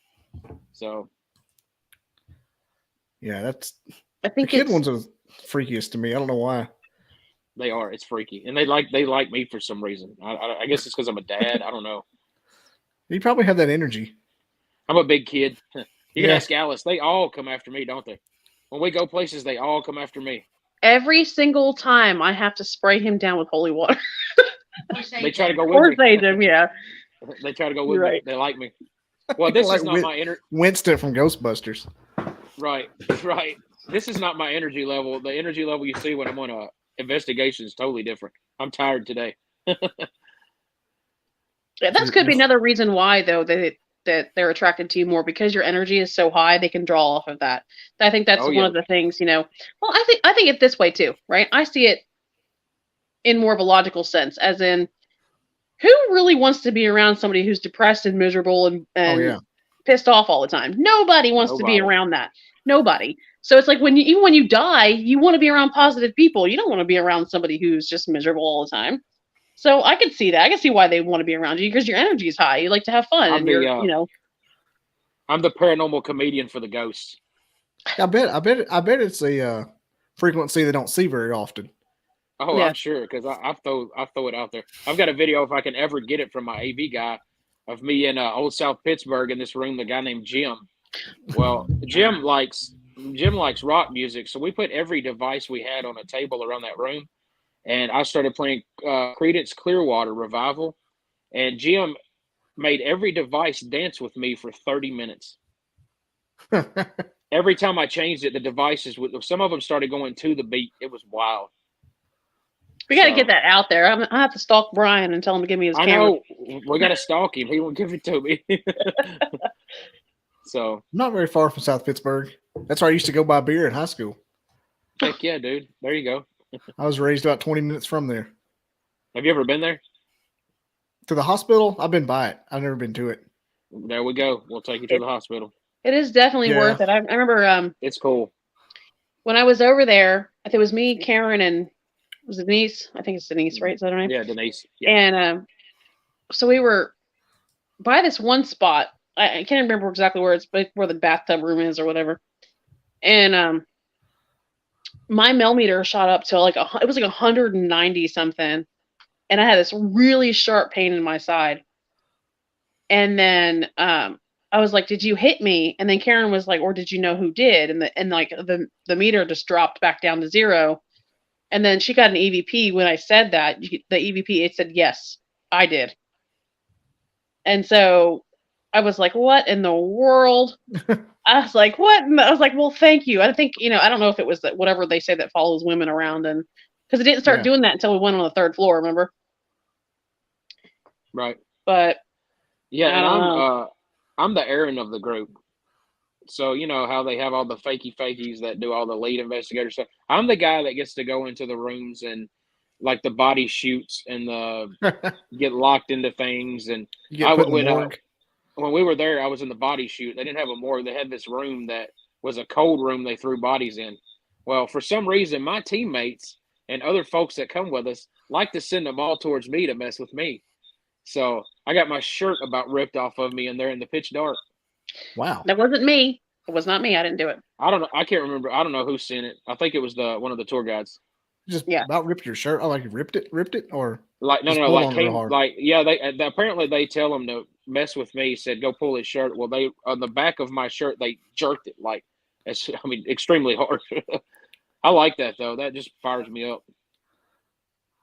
So. Yeah, I think the kid ones are the freakiest to me. I don't know why. They are. It's freaky. And they like me for some reason. I guess it's because I'm a dad. I don't know. You probably have that energy. I'm a big kid. You can ask Alice. They all come after me, don't they? When we go places, they all come after me. Every single time I have to spray him down with holy water. They try to go with me. Or sage him, yeah. They try to go with me. They like me. Well, this is not my energy. Winston from Ghostbusters. Right. This is not my energy level. The energy level you see when I'm on a investigation is totally different. I'm tired today. Yeah, that could be another reason why, though, that they're attracted to you more, because your energy is so high. They can draw off of that. I think that's one of the things. Well, I think it this way too, right? I see it in more of a logical sense, as in, who really wants to be around somebody who's depressed and miserable and pissed off all the time? Nobody wants to be around that. Nobody. So it's like even when you die, you want to be around positive people. You don't want to be around somebody who's just miserable all the time. So I can see that. I can see why they want to be around you, because your energy is high. You like to have fun. I'm the paranormal comedian for the ghosts. I bet it's a frequency they don't see very often. Oh, yeah. I'm sure, because I throw it out there. I've got a video, if I can ever get it, from my AV guy, of me in old South Pittsburgh in this room. The guy named Jim. Well, Jim likes rock music, so we put every device we had on a table around that room. And I started playing Creedence Clearwater Revival. And Jim made every device dance with me for 30 minutes. Every time I changed it, the devices, some of them started going to the beat. It was wild. We got to get that out there. I have to stalk Brian and tell him to give me his camera. I know. We got to stalk him. He won't give it to me. So. Not very far from South Pittsburgh. That's where I used to go buy beer in high school. Heck yeah, dude. There you go. I was raised about 20 minutes from there. Have you ever been there? To the hospital? I've been by it. I've never been to it. There we go. We'll take you to the hospital. It is definitely worth it. I remember it's cool. When I was over there, I think it was me, Karen, and was it Denise? I think it's Denise, right? Is that her name? Yeah, Denise. Yeah. And so we were by this one spot. I can't remember exactly where the bathtub room is or whatever. And my millimeter shot up to it was like 190 something. and I had this really sharp pain in my side. And then I was like, "Did you hit me?" And then Karen was like, "Or did you know who did?" And like the meter just dropped back down to 0. And then she got an EVP when I said that. The EVP, it said, "Yes, I did." And so I was like, "What in the world?" I was like, "What?" And I was like, "Well, thank you." I think, I don't know if it was that whatever they say that follows women around, and because it didn't start doing that until we went on the 3rd floor, remember? Right. But yeah, I don't know. I'm the Aaron of the group. So you know how they have all the fakies that do all the lead investigator stuff. I'm the guy that gets to go into the rooms and like the body shoots and the get locked into things. And You get put in the morgue. When we were there, I was in the body shoot. They didn't have a morgue. They had this room that was a cold room they threw bodies in. Well, for some reason, my teammates and other folks that come with us like to send them all towards me to mess with me. So I got my shirt about ripped off of me in there in the pitch dark. Wow. That wasn't me. It was not me. I didn't do it. I don't know. I can't remember. I don't know who sent it. I think it was one of the tour guides. Just about ripped your shirt. Oh, like you ripped it, or like no, like came like They apparently they tell them to mess with me. Said go pull his shirt. Well, they on the back of my shirt they jerked it like extremely hard. I like that though. That just fires me up.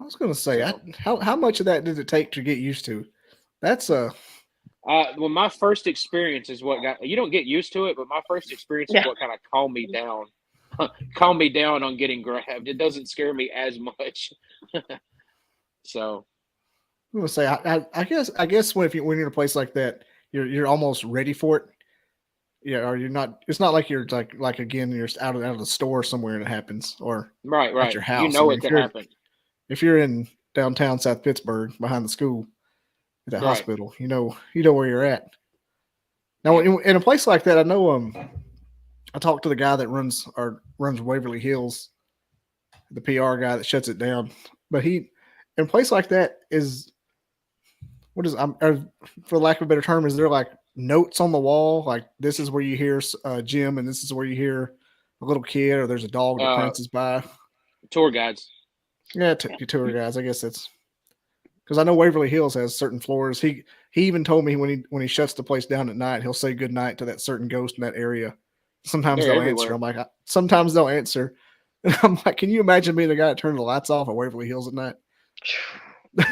I was going to say, how much of that did it take to get used to? That's well, my first experience is what got you don't get used to it, but my first experience is what kind of calmed me down. Calm me down on getting grabbed. It doesn't scare me as much. So I'm gonna say, I guess when you're in a place like that, you're almost ready for it. Yeah, or you're not. It's not like you're like again, you're out of the store somewhere and it happens, or right at your house. You know it could happen. If you're in downtown South Pittsburgh behind the school at the hospital, you know where you're at. Now, in a place like that, I know. I talked to the guy that runs Waverly Hills, the PR guy that shuts it down. But in a place like that is, for lack of a better term, is there like notes on the wall? Like this is where you hear Jim and this is where you hear a little kid or there's a dog that prances by. Tour guides. Yeah, tour guides. I guess that's because I know Waverly Hills has certain floors. He even told me when he shuts the place down at night, he'll say good night to that certain ghost in that area. Sometimes they'll answer. I'm like, sometimes they'll answer. And I'm like, can you imagine being the guy that turned the lights off at Waverly Hills at night?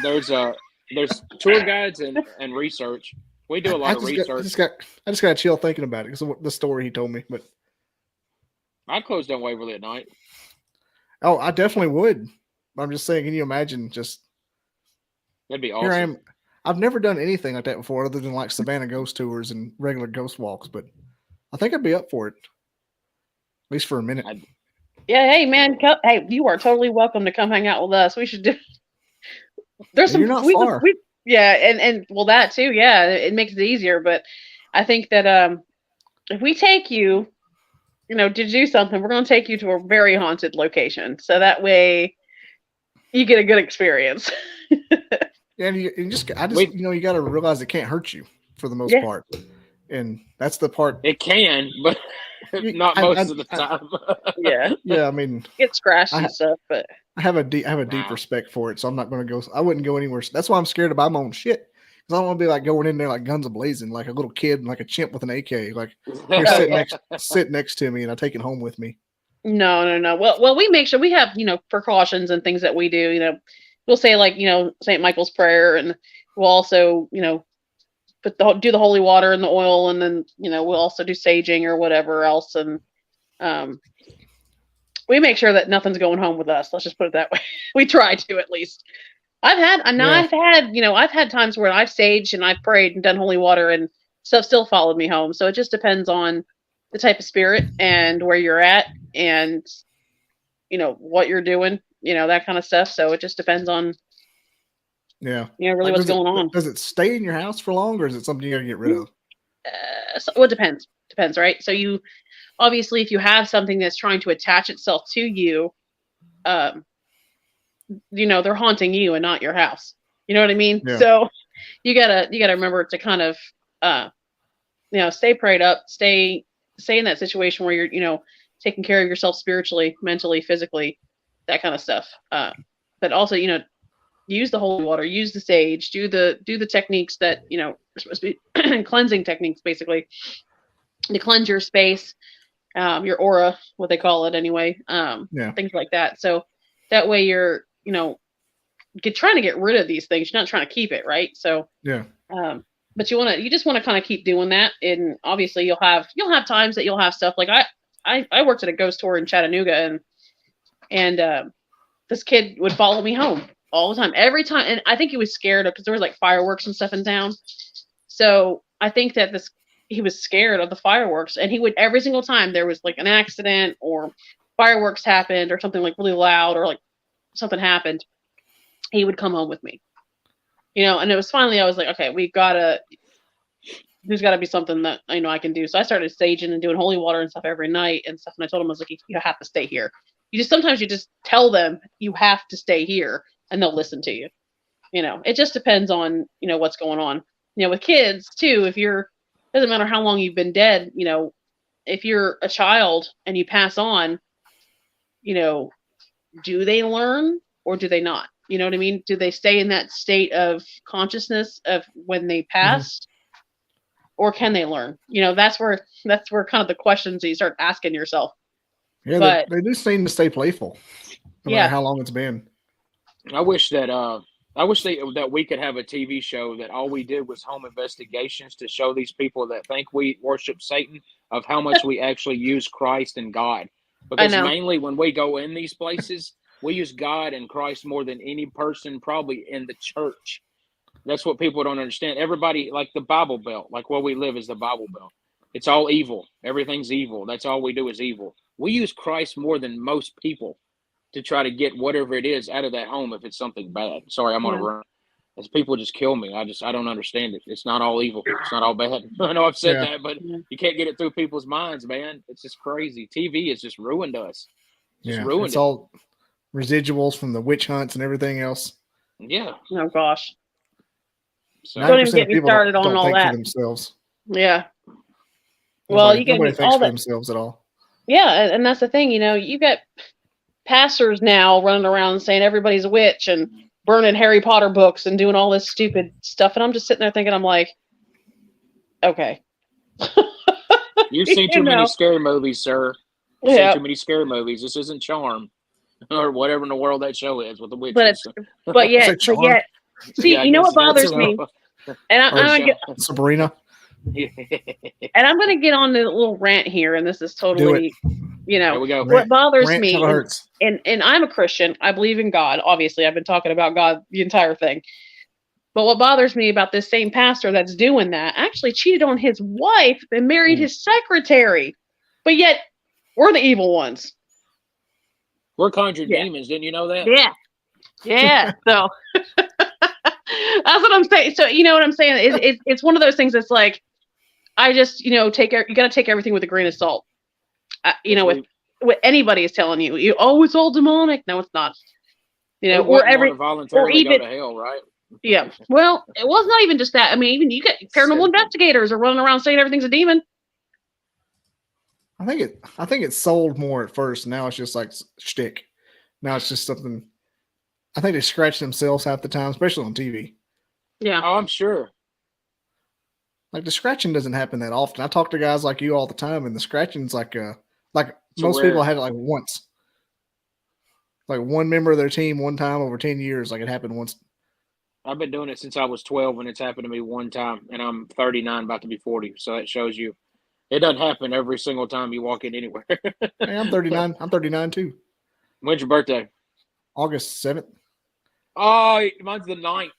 There's tour guides and research. We do a lot of research. I just got to chill thinking about it because of the story he told me. But I'd close down Waverly at night. Oh, I definitely would. I'm just saying, can you imagine just... That'd be awesome. Here I am. I've never done anything like that before other than like Savannah ghost tours and regular ghost walks, but I think I'd be up for it. At least for a minute. Yeah, hey man, hey, you are totally welcome to come hang out with us. We should do. There's some. You're not far. And well, that too. Yeah, it makes it easier. But I think that if we take you, to do something, we're going to take you to a very haunted location, so that way you get a good experience. Yeah, and you got to realize it can't hurt you for the most part, and that's the part. It can, but not most of the time. Yeah. I mean, get scratched and stuff, but I have a deep respect for it, so I'm not going to go. I wouldn't go anywhere. That's why I'm scared to buy my own shit because I don't want to be like going in there like guns a-blazing, like a little kid, like a chimp with an AK. Like you're sit next to me, and I take it home with me. No. Well, we make sure we have precautions and things that we do. We'll say like, St. Michael's prayer, and we'll also, do the holy water and the oil. And then, we'll also do saging or whatever else. And, we make sure that nothing's going home with us. Let's just put it that way. We try to, at least. I've had times where I've saged and I've prayed and done holy water and stuff still followed me home. So it just depends on the type of spirit and where you're at and, what you're doing. That kind of stuff. So it just depends on, really what's going on. Does it stay in your house for long, or is it something you got to get rid of? It depends. Depends, right? So you, obviously, if you have something that's trying to attach itself to you, they're haunting you and not your house. You know what I mean? Yeah. So you gotta remember to kind of, stay prayed up, stay in that situation where you're, taking care of yourself spiritually, mentally, physically, that kind of stuff. But also, use the holy water, use the sage, do the techniques that, you know, are supposed to be cleansing techniques, basically, to cleanse your space, your aura, what they call it anyway, things like that. So that way you're, you know, trying to get rid of these things. You're not trying to keep it, right? So but you just want to kind of keep doing that, and obviously you'll have times that you'll have stuff like I worked at a ghost tour in Chattanooga, and this kid would follow me home all the time, every time, and I think he was scared because there was like fireworks and stuff in town. So I think that he was scared of the fireworks, and he would, every single time there was like an accident or fireworks happened or something like really loud or like something happened, he would come home with me, you know. And it was finally, I was like, okay, there's got to be something that, you know, I can do. So I started saging and doing holy water and stuff every night and stuff. And I told him, I was like, you have to stay here. Sometimes you just tell them you have to stay here and they'll listen to you. You know, it just depends on, you know, what's going on. You know, with kids too, doesn't matter how long you've been dead, you know, if you're a child and you pass on, you know, do they learn or do they not? You know what I mean? Do they stay in that state of consciousness of when they passed, or can they learn? You know, that's where kind of the questions that you start asking yourself. Yeah, but they do seem to stay playful, no matter how long it's been. I wish that that we could have a TV show that all we did was home investigations to show these people that think we worship Satan of how much we actually use Christ and God. Because mainly when we go in these places, we use God and Christ more than any person probably in the church. That's what people don't understand. Everybody, like the Bible Belt, like where we live is the Bible Belt. It's all evil. Everything's evil. That's all we do is evil. We use Christ more than most people to try to get whatever it is out of that home if it's something bad. Sorry, I'm on a run. As people just kill me. I don't understand it. It's not all evil. It's not all bad. I know I've said that, but you can't get it through people's minds, man. It's just crazy. TV has just ruined us. It's all residuals from the witch hunts and everything else. Yeah. Oh gosh. So don't even get me started on all that. For themselves. Yeah. Well, nobody thinks for themselves at all. Yeah, and that's the thing. You know, you got pastors now running around saying everybody's a witch and burning Harry Potter books and doing all this stupid stuff, and I'm just sitting there thinking, I'm like, okay. You've seen too many scary movies, sir. You've seen too many scary movies. This isn't Charm or whatever in the world that show is with the witches. But yet, see, you know what bothers me? And I'm gonna get Sabrina. And I'm going to get on a little rant here, and this is totally, you know, what bothers me. And I'm a Christian. I believe in God. Obviously, I've been talking about God the entire thing. But what bothers me about this same pastor that's doing that actually cheated on his wife and married his secretary. But yet, we're the evil ones. We're conjured demons. Didn't you know that? Yeah. Yeah. So that's what I'm saying. So, you know what I'm saying? It's one of those things that's like, I just, you know, you got to take everything with a grain of salt. You know, with what anybody is telling you, it's all demonic. No, it's not. You know, or even go to hell, right? Yeah. Well, it was not even just that. I mean, even you get paranormal investigators are running around saying everything's a demon. I think it's sold more at first. Now it's just like shtick. Now it's just something. I think they scratch themselves half the time, especially on TV. Yeah. Oh, I'm sure. Like the scratching doesn't happen that often. I talk to guys like you all the time, and the scratching's like most people had it like once. Like one member of their team one time over 10 years, like it happened once. I've been doing it since I was 12, and it's happened to me one time, and I'm 39, about to be 40. So that shows you it doesn't happen every single time you walk in anywhere. Hey, I'm 39. I'm 39 too. When's your birthday? August 7th. Oh, mine's the 9th.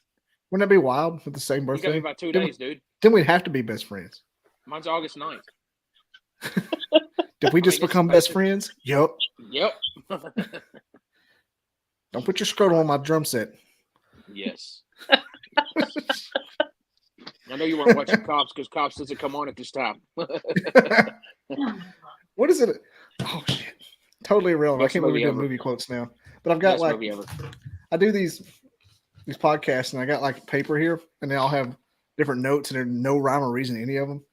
Wouldn't that be wild with the same birthday? You got me about 2 days, dude. Then we'd have to be best friends. Mine's August 9th. Did we just become best friends? Yep. Don't put your scrotum on my drum set. Yes. I know you weren't watching Cops because Cops doesn't come on at this time. What is it? Oh, shit. Totally irrelevant. I can't believe we're doing movie quotes now. But I've got I do these podcasts, and I got like paper here, and they all have different notes, and there's no rhyme or reason to any of them.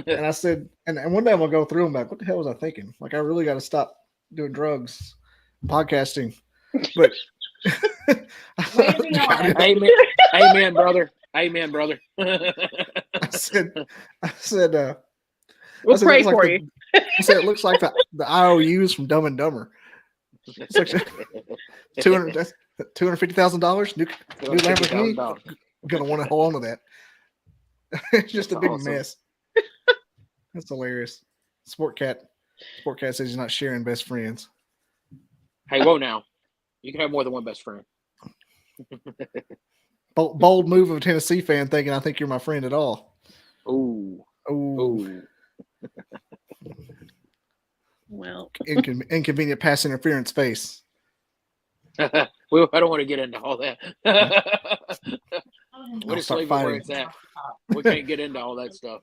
And I said, and one day I'm going to go through them, like, what the hell was I thinking? Like, I really got to stop doing drugs, podcasting. But Way to be honest. Amen, amen, brother. Amen, brother. I said, We'll I said, pray it looks like for the- you. I said it looks like the IOUs from Dumb and Dumber. It's like $250,000 new Lamborghini. $250,000. Gonna want to hold on to that. It's just That's a big awesome. mess. That's hilarious. Sport Cat says he's not sharing best friends. Hey, whoa now. You can have more than one best friend. Bold move of a Tennessee fan thinking I think you're my friend at all. Ooh. Oh, Ooh. Well, inconvenient pass interference space. Well, I don't want to get into all that. We'll I'll just start leave it where fighting. it's at. We can't get into all that stuff.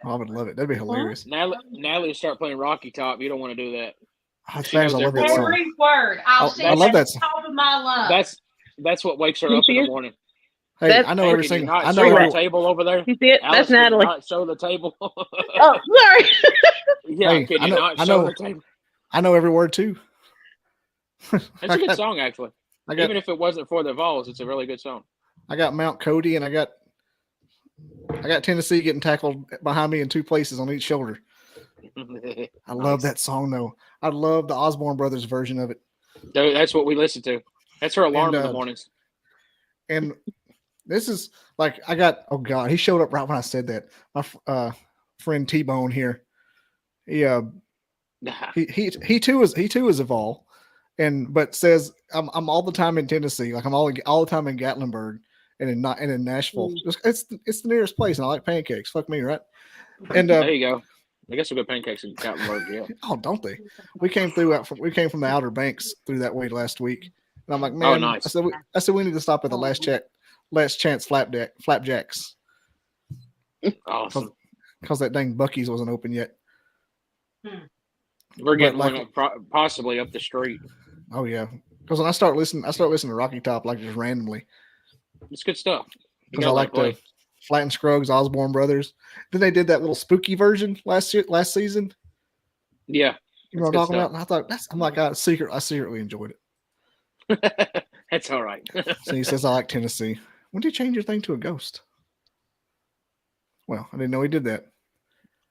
Oh, I would love it. That'd be hilarious. Natalie start playing Rocky Top. You don't want to do that. Oh, it's She fast. knows I love that song. Every word. I'll Oh, say I love that that at the top of my lungs. That's what wakes her up in the morning. Hey, That's- I know Hey, every can you single. not I show know the every, table over there. you see it? Alice, That's can you Natalie. not show the table. Oh, sorry. Yeah, Hey, can I you know- not I show know- the table? I know every word too. It's I a good got- song, actually. I got Even if it wasn't for the Vols, it's a really good song. I got Mount Cody and I got Tennessee getting tackled behind me in two places on each shoulder. I love that song though. I love the Osborne Brothers version of it. That's what we listen to. That's her alarm in the mornings. And this is like I got. Oh God, he showed up right when I said that. My friend T-Bone here. He too is a Vol, but says I'm all the time in Tennessee. Like I'm all the time in Gatlinburg and in Nashville. It's the nearest place, and I like pancakes. Fuck me, right? And There you go. I guess we'll get pancakes in Gatlinburg, yeah. Oh, don't they? We came from the Outer Banks through that way last week, and I'm like, man, Oh, nice. I said we need to stop at the last chance flapjacks Awesome. because that dang Bucky's wasn't open yet. We're getting like- one up, possibly up the street. Oh yeah, because when I start listening to Rocky Top like just randomly It's good stuff. You because I gotta like play. the Flat and Scruggs, Osborne Brothers. Then they did that little spooky version last season. Yeah. You know what I'm That's talking good about? And I thought I'm like I secretly enjoyed it. That's all right. So he says I like Tennessee. When did you change your thing to a ghost? Well, I didn't know he did that.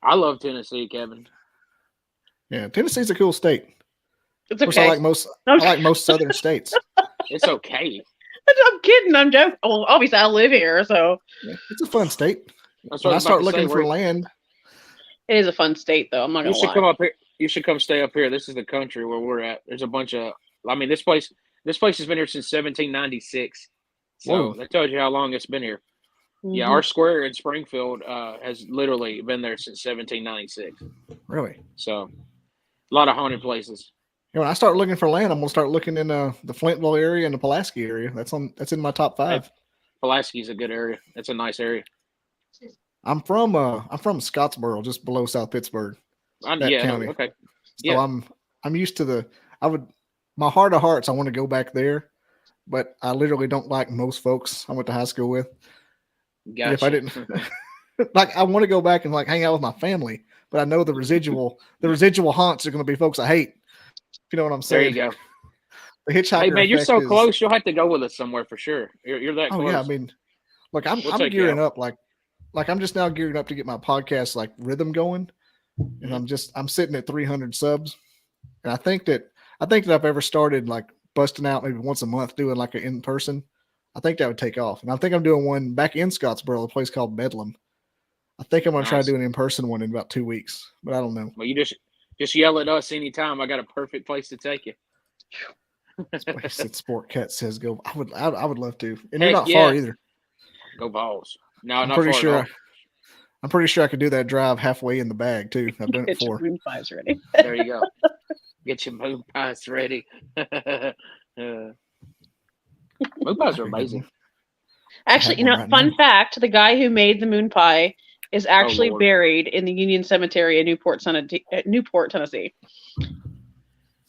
I love Tennessee, Kevin. Yeah, Tennessee's a cool state. It's Of course, okay. I like most southern states. It's okay. I'm kidding. I'm joking. Well, obviously, I live here, so Yeah, it's a fun state. That's When what I was start about to looking say. for land, it is a fun state, though. I'm not You gonna should lie. come up here. You should come stay up here. This is the country where we're at. There's a bunch of. I mean, this place has been here since 1796. So Whoa. that tells you how long it's been here. Yeah, our square in Springfield has literally been there since 1796. really. So a lot of haunted places. You know, when I start looking for land, I'm gonna start looking in the Flintville area and the Pulaski area. That's in my top 5. Pulaski's a good area. That's a nice area. I'm from Scottsboro, just below South Pittsburgh. That Yeah, county. okay. So Yeah. I'm used to my heart of hearts, I want to go back there, but I literally don't like most folks I went to high school with. Gotcha. If I didn't like, I want to go back and like hang out with my family, but I know the residual haunts are going to be folks I hate. If you know what I'm There saying. you go. The hitchhiker. Hey man, you're effect so is- close. You'll have to go with us somewhere for sure. You're that Oh close. yeah, I mean, look, I'm We'll take you gearing out. up like I'm just now gearing up to get my podcast like rhythm going, and I'm sitting at 300 subs, and I think that I've ever started like busting out maybe once a month doing like an in person. I think that would take off, and I think I'm doing one back in Scottsboro, a place called Bedlam. I think I'm gonna try to Nice. do an in person one in about 2 weeks, but I don't know. Well, you just yell at us anytime. I got a perfect place to take you. Said Sport Cat says go. I would love to, and Heck you're not yeah. far either. Go balls. No, I'm not pretty far sure. at all. I'm pretty sure I could do that drive halfway in the bag too. I've done it Get your before. moon pies ready. There you go. Get your moon pies ready. Moon pies are amazing. Actually, have one right fun now. fact: the guy who made the moon pie is actually Lord. buried in the Union Cemetery in Newport, Tennessee.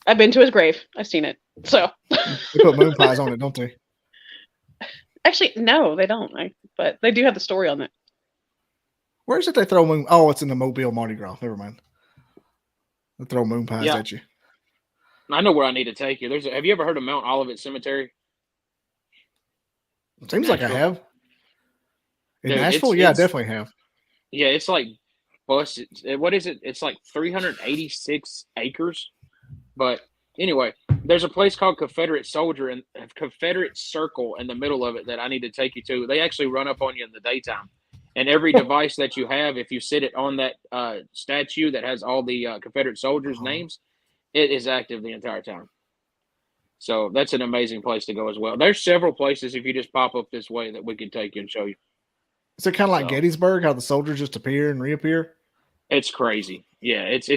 I've been to his grave. I've seen it. So, They put moon pies on it, don't they? actually, no, they don't. But they do have the story on it. Where is it they throw moon? Oh, it's in the Mobile Mardi Gras. Never mind. They throw moon pies Yeah. at you. I know where I need to take you. Have you ever heard of Mount Olivet Cemetery? Seems like I have. In Dude, Nashville, yeah, I definitely have. Yeah, it's like busted. What is it? It's like 386 acres. But anyway, there's a place called Confederate Soldier and Confederate Circle in the middle of it that I need to take you to. They actually run up on you in the daytime. And every device that you have, if you sit it on that statue that has all the Confederate soldiers' names, it is active the entire time. So that's an amazing place to go as well. There's several places if you just pop up this way that we could take you and show you. Is it kind of like Gettysburg, how the soldiers just appear and reappear? It's crazy. Yeah, it's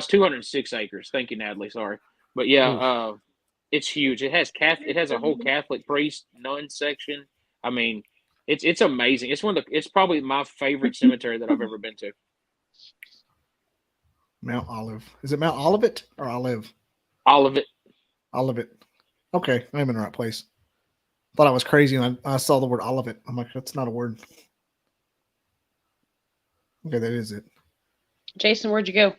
206 acres. Thank you, Natalie. Sorry, but yeah, it's huge. It has a whole Catholic priest nun section. I mean, it's amazing. It's probably my favorite cemetery that I've ever been to. Mount Olive. Is it Mount Olivet or Olive? Olivet. Olivet. Okay, I'm in the right place. Thought I was crazy and I saw the word Olivet. I'm like, that's not a word. Okay, that is it. Jason, where'd you go?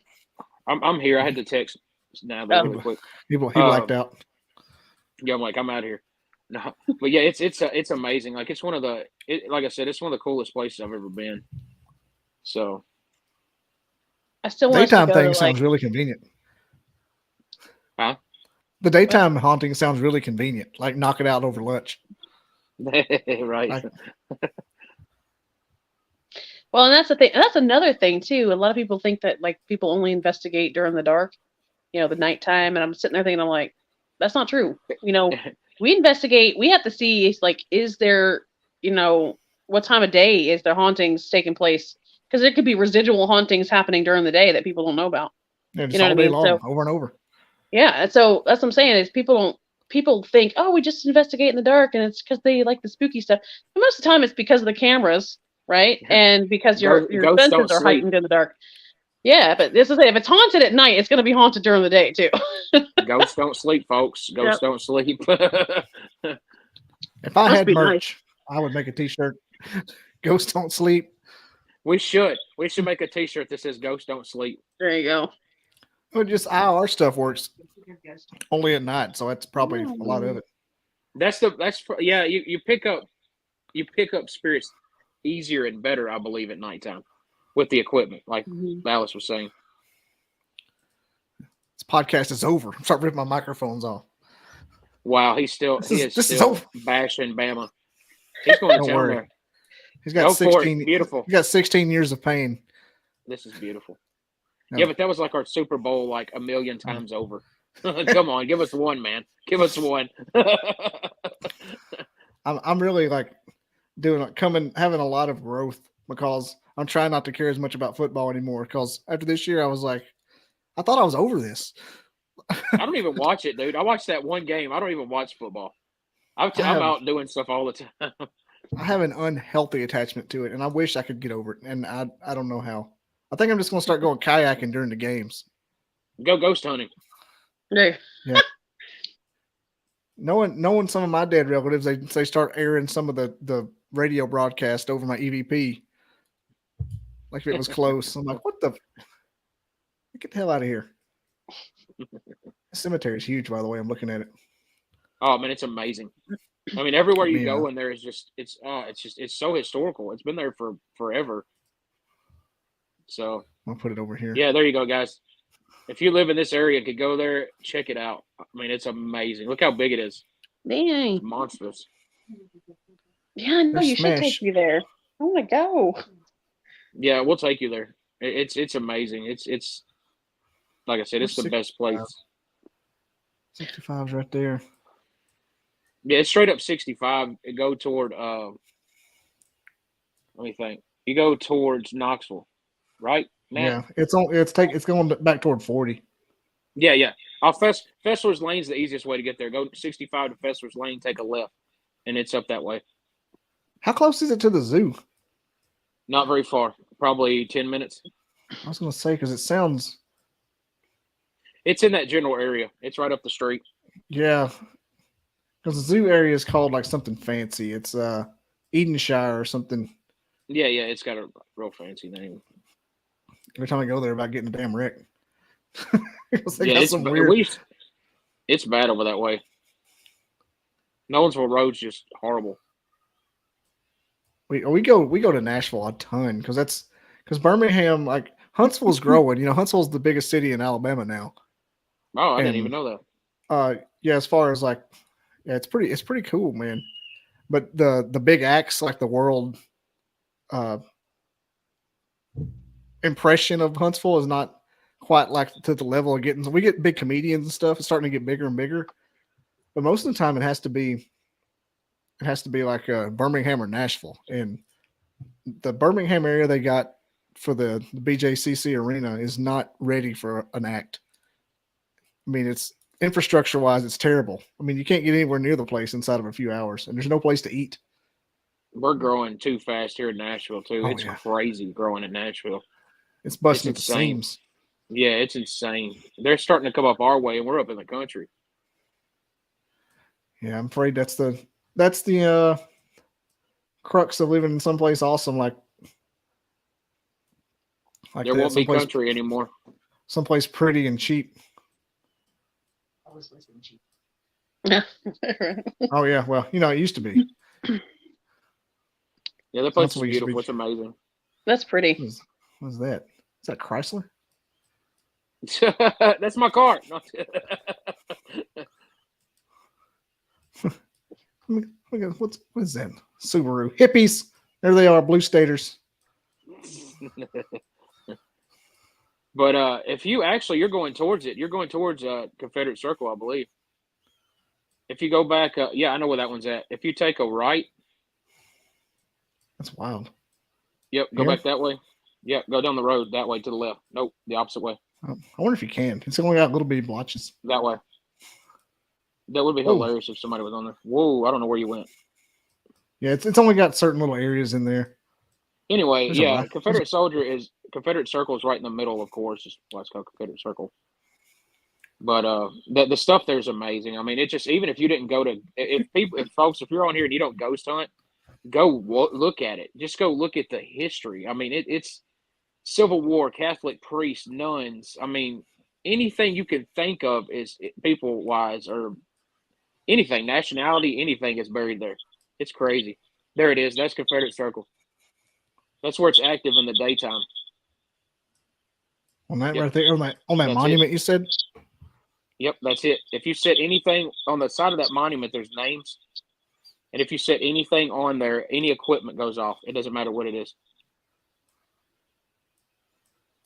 I'm here. I had to text Natalie really quick. He blacked out. Yeah, I'm like, I'm out of here. No, but yeah, it's amazing. Like it's one of the like I said, it's one of the coolest places I've ever been. So I still want daytime to go thing to, sounds really convenient. Huh? The daytime haunting sounds really convenient. Like knock it out over lunch. Right. Well, and that's the thing. That's another thing too. A lot of people think that like people only investigate during the dark, the nighttime. And I'm sitting there thinking, I'm like, that's not true. We investigate. We have to see like, is there, what time of day is there hauntings taking place? Because there could be residual hauntings happening during the day that people don't know about. Yeah, just all day long, over and over. Yeah, and so that's what I'm saying is people think, oh, we just investigate in the dark, and it's because they like the spooky stuff. But most of the time, it's because of the cameras. Right, and because your senses are heightened in the dark. Yeah, but this is it. If it's haunted at night, it's going to be haunted during the day too. Ghosts don't sleep, folks. Ghosts don't sleep. If I had merch, I would make a T-shirt. Ghosts don't sleep. We should make a T-shirt that says "Ghosts don't sleep." There you go. Well, just how our stuff works only at night, so that's probably a lot of it. You pick up spirits easier and better, I believe, at nighttime with the equipment, like Alice was saying. This podcast is over. I'm starting ripping my microphones off. Wow, he's still bashing Bama. He's going to town there. He's got 16. Beautiful. He's got 16 years of pain. This is beautiful. No. Yeah, but that was like our Super Bowl, like a million times over. Come on, give us one, man. Give us one. I'm really like having a lot of growth because I'm trying not to care as much about football anymore. Because after this year, I was like, I thought I was over this. I don't even watch it, dude. I watched that one game. I don't even watch football. I'm out doing stuff all the time. I have an unhealthy attachment to it, and I wish I could get over it, and I don't know how. I think I'm just going to start going kayaking during the games. Go ghost hunting. Yeah. Knowing some of my dead relatives, they start airing some of the radio broadcast over my EVP. Like if it was close. I'm like, what the? Get the hell out of here. The cemetery is huge, by the way. I'm looking at it. Oh man, it's amazing. I mean, everywhere you go in there is just it's so historical. It's been there for forever. So I'll put it over here. Yeah, there you go, guys. If you live in this area, could go there, check it out. I mean, it's amazing. Look how big it is. Dang. It's monstrous. Yeah, I know. You should take me there. I want to go. Yeah, we'll take you there. It's amazing. It's like I said, it's the best place. 65's right there. Yeah, it's straight up 65. It go toward let me think. You go towards Knoxville, right? Matt? Yeah, it's going back toward 40. Yeah. Fessler's Lane's the easiest way to get there. Go 65 to Fessler's Lane, take a left, and it's up that way. How close is it to the zoo? Not very far. Probably 10 minutes. I was going to say, because it sounds... It's in that general area. It's right up the street. Yeah. Because the zoo area is called like something fancy. It's Edenshire or something. Yeah. It's got a real fancy name. Every time I go there, about getting a damn wreck. It's bad over that way. Nolensville Road's just horrible. we go to Nashville a ton because Birmingham, like Huntsville's growing. Huntsville's the biggest city in Alabama now. Oh, I didn't even know that. Yeah, as far as like, yeah, it's pretty cool, man. But the big acts, like the world impression of Huntsville is not quite like to the level of getting. We get big comedians and stuff. It's starting to get bigger and bigger, but most of the time it has to be like Birmingham or Nashville. And the Birmingham area they got for the BJCC arena is not ready for an act. I mean, it's infrastructure wise, it's terrible. I mean, you can't get anywhere near the place inside of a few hours, and there's no place to eat. We're growing too fast here in Nashville too. Oh, it's crazy growing in Nashville. It's busting at the seams. Yeah, it's insane. They're starting to come up our way, and we're up in the country. Yeah, I'm afraid that's the crux of living in someplace awesome like there won't be country anymore. Someplace pretty and cheap. Always listening cheap. Oh yeah, well, it used to be. Yeah, that place is beautiful. It's amazing. That's pretty. What is that? Is that Chrysler? That's my car. What is that? Subaru. Hippies. There they are, blue staters. But if you're going towards it. You're going towards Confederate Circle, I believe. If you go back, yeah, I know where that one's at. If you take a right. That's wild. Yep, go back that way. Yep, go down the road that way to the left. Nope, the opposite way. I wonder if you can. It's only got little bitty blotches. That way. That would be hilarious if somebody was on there. Whoa, I don't know where you went. Yeah, it's only got certain little areas in there. Anyway, Confederate Circle is right in the middle, of course. Is why it's called Confederate Circle. But the stuff there's amazing. I mean, it just, even if you didn't go to, if you're on here and you don't ghost hunt, go look at it. Just go look at the history. I mean, it's Civil War, Catholic priests, nuns. I mean, anything you can think of is people-wise or anything, nationality, anything is buried there. It's crazy. There it is. That's Confederate Circle. That's where it's active in the daytime. On that right there, on that monument you said? Yep, that's it. If you set anything on the side of that monument, there's names. And if you set anything on there, any equipment goes off. It doesn't matter what it is.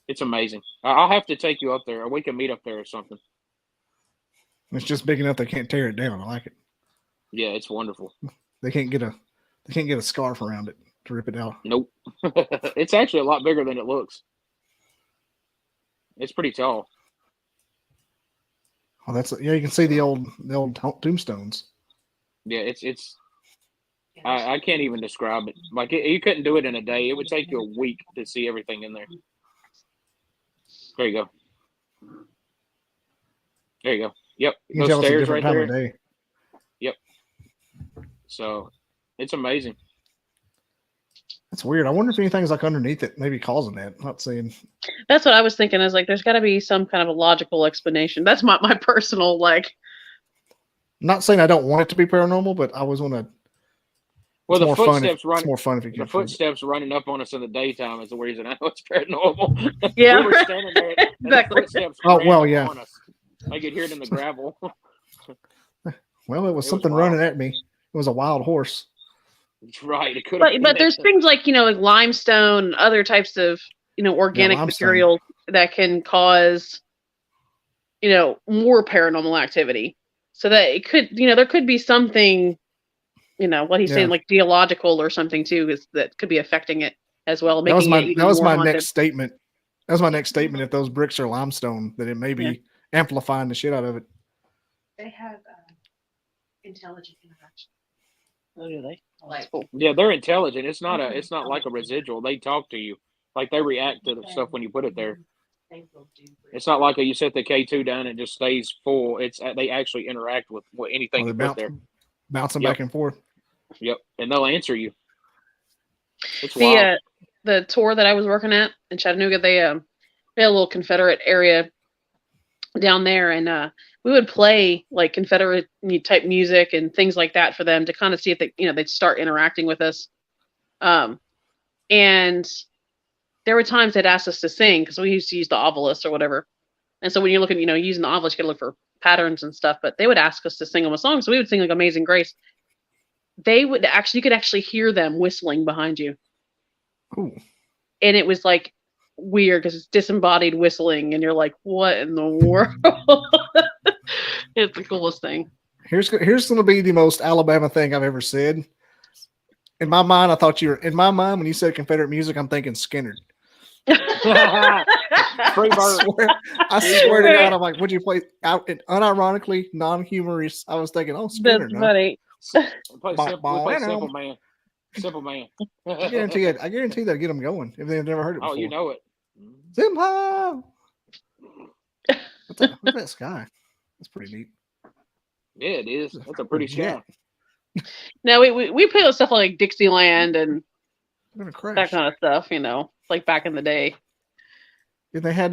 It's amazing. I'll have to take you up there, or we can meet up there or something. It's just big enough they can't tear it down. I like it. Yeah, it's wonderful. They can't get a scarf around it to rip it out. Nope. It's actually a lot bigger than it looks. It's pretty tall. Oh, you can see the old tombstones. Yeah, it's. I can't even describe it. Like you couldn't do it in a day. It would take you a week to see everything in there. There you go. There you go. Yep. Those stairs right there. Yep. So, it's amazing. That's weird. I wonder if anything's like underneath it, maybe causing that. I'm not saying. That's what I was thinking. Is like, there's got to be some kind of a logical explanation. That's my personal like. I'm not saying I don't want it to be paranormal, but I always want to. Well, the footsteps running. It's more fun if you can. The footsteps running up on us in the daytime is the reason I know it's paranormal. Yeah, we were standing there. Exactly. The footsteps on us. I could hear it in the gravel. Well, it was something running at me. It was a wild horse. Right. It could. But there's things like like limestone, other types of organic material that can cause more paranormal activity. So that it could there could be something. What he's saying, like geological or something too, is that could be affecting it as well. That was my next statement. That was my next statement. If those bricks are limestone, that it may be amplifying the shit out of it. They have intelligent interaction. Oh, do they? Like, cool. Yeah, they're intelligent. It's not like a residual. They talk to you. Like they react to the stuff when you put it there. It's not like you set the K2 down and it just stays full. They actually interact with anything you put there. Bouncing back and forth. Yep, and they'll answer you. It's wild. The tour that I was working at in Chattanooga, they had a little Confederate area down there, and we would play like Confederate type music and things like that for them to kind of see if they'd start interacting with us. And there were times they'd ask us to sing because we used to use the obelisk or whatever. And so when you're looking, using the obelisk, you gotta look for patterns and stuff. But they would ask us to sing them a song, so we would sing like Amazing Grace. You could actually hear them whistling behind you. Ooh. And it was like weird because it's disembodied whistling, and you're like, "What in the world?" It's the coolest thing. Here's going to be the most Alabama thing I've ever said. In my mind, when you said Confederate music, I'm thinking Skinner. Free bird. I swear to God, I'm like, would you play out? Unironically, non-humorous. I was thinking, oh, Skinner. That's funny. We play Simple Man. Simple Man. I guarantee that'd get them going if they've never heard it before. Oh, you know it. Simple. What's that sky? That's pretty neat. Yeah, it is. That's a pretty sky. No, we play stuff like Dixieland and I'm gonna crash. that kind of stuff, like back in the day. Yeah, they had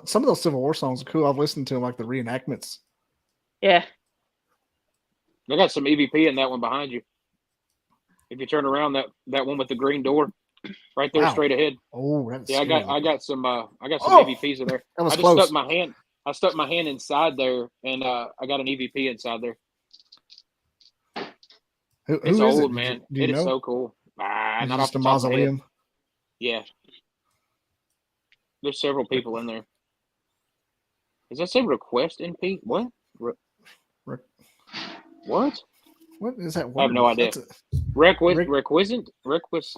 some of those Civil War songs are cool. I've listened to them, like the reenactments. Yeah. They got some EVP in that one behind you. If you turn around, that one with the green door, right there, straight ahead. Oh, that's yeah. scary. I got some EVPs in there. That was I just close. stuck my hand inside there, and I got an EVP inside there. Who It's is old, it? man. Do you It know? is so cool. Is it Not just off a the top of my head. mausoleum. Yeah. There's several people in there. Does that say request in P? What? What? What is that word? I have no idea. Requisite?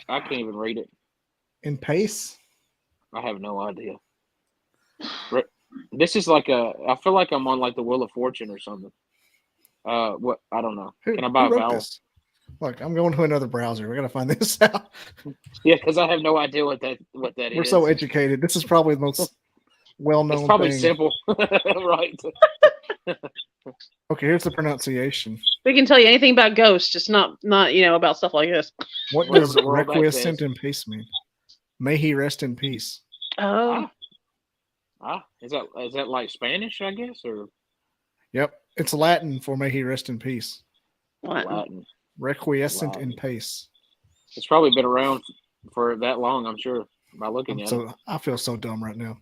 I can't even read it. In pace? I have no idea. This is like I feel like I'm on like the Wheel of Fortune or something. What? I don't know. Can I buy a vowel? This? Look, I'm going to another browser. We got to find this out. Yeah, because I have no idea what that is. We're so educated. This is probably the most well-known It's probably thing. simple. Right. Okay, here's the pronunciation. We can tell you anything about ghosts, just not about stuff like this. What Whatever does the world back requiescent says. in peace mean? May he rest in peace. Oh. Is that like Spanish, I guess, or Yep, it's Latin for may he rest in peace. Latin? Requiescent Latin. in pace. It's probably been around for that long, I'm sure, by looking at it. I feel so dumb right now.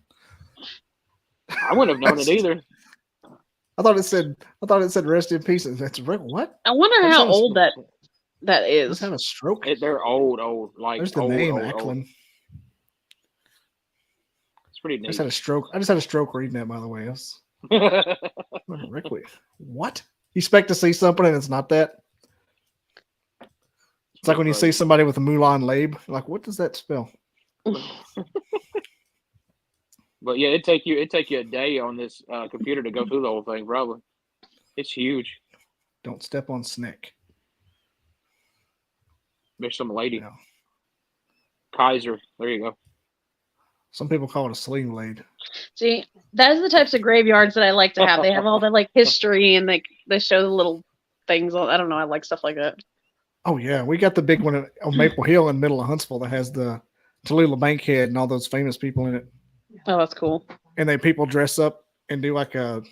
I wouldn't have known it either. I thought it said rest in peace. That's what? I wonder how old that is. Let's have a stroke. They're old. Like there's the old, name, old. Ackland. It's pretty neat. I just had a stroke reading that, by the way. What? You expect to see something and it's not that? It's like when you see somebody with a Mulan Labe. Like, what does that spell? But yeah, it'd take you a day on this computer to go through the whole thing, probably. It's huge. Don't step on snake. There's some lady. No. Kaiser. There you go. Some people call it a sling blade. See, that's the types of graveyards that I like to have. They have all the like history and they show the little things. I don't know. I like stuff like that. Oh yeah, we got the big one on Maple Hill in the middle of Huntsville that has the Tallulah Bankhead and all those famous people in it. Oh, that's cool. And people dress up and do like a,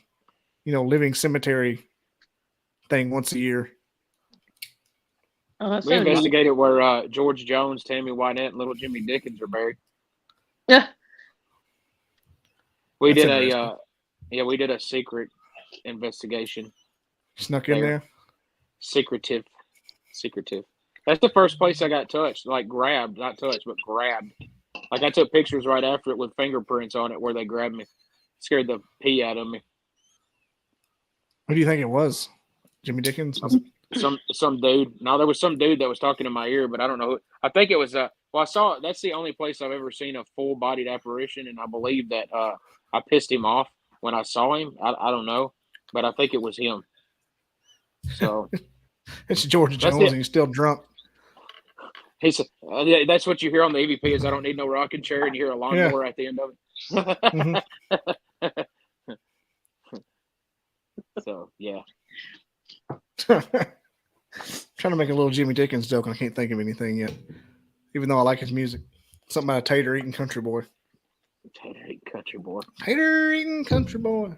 living cemetery thing once a year. Oh, that's we investigated where George Jones, Tammy Wynette, and little Jimmy Dickens are buried. Yeah. We did a secret investigation. Snuck in there. Secretive. That's the first place I got touched, like grabbed, not touched, but grabbed. Like I took pictures right after it with fingerprints on it where they grabbed me. Scared the pee out of me. What do you think it was? Jimmy Dickens? Some dude. No, there was some dude that was talking in my ear, but I don't know who. I think it was I saw it. That's the only place I've ever seen a full-bodied apparition, and I believe that I pissed him off when I saw him. I don't know, but I think it was him. So it's George Jones, and he's still drunk. He said, "That's what you hear on the EVP is I don't need no rocking chair," and you hear a lawnmower at the end of it. Mm-hmm. So yeah. Trying to make a little Jimmy Dickens joke, and I can't think of anything yet. Even though I like his music, something about a tater eating country boy. Tater eating country boy. Tater eating country boy.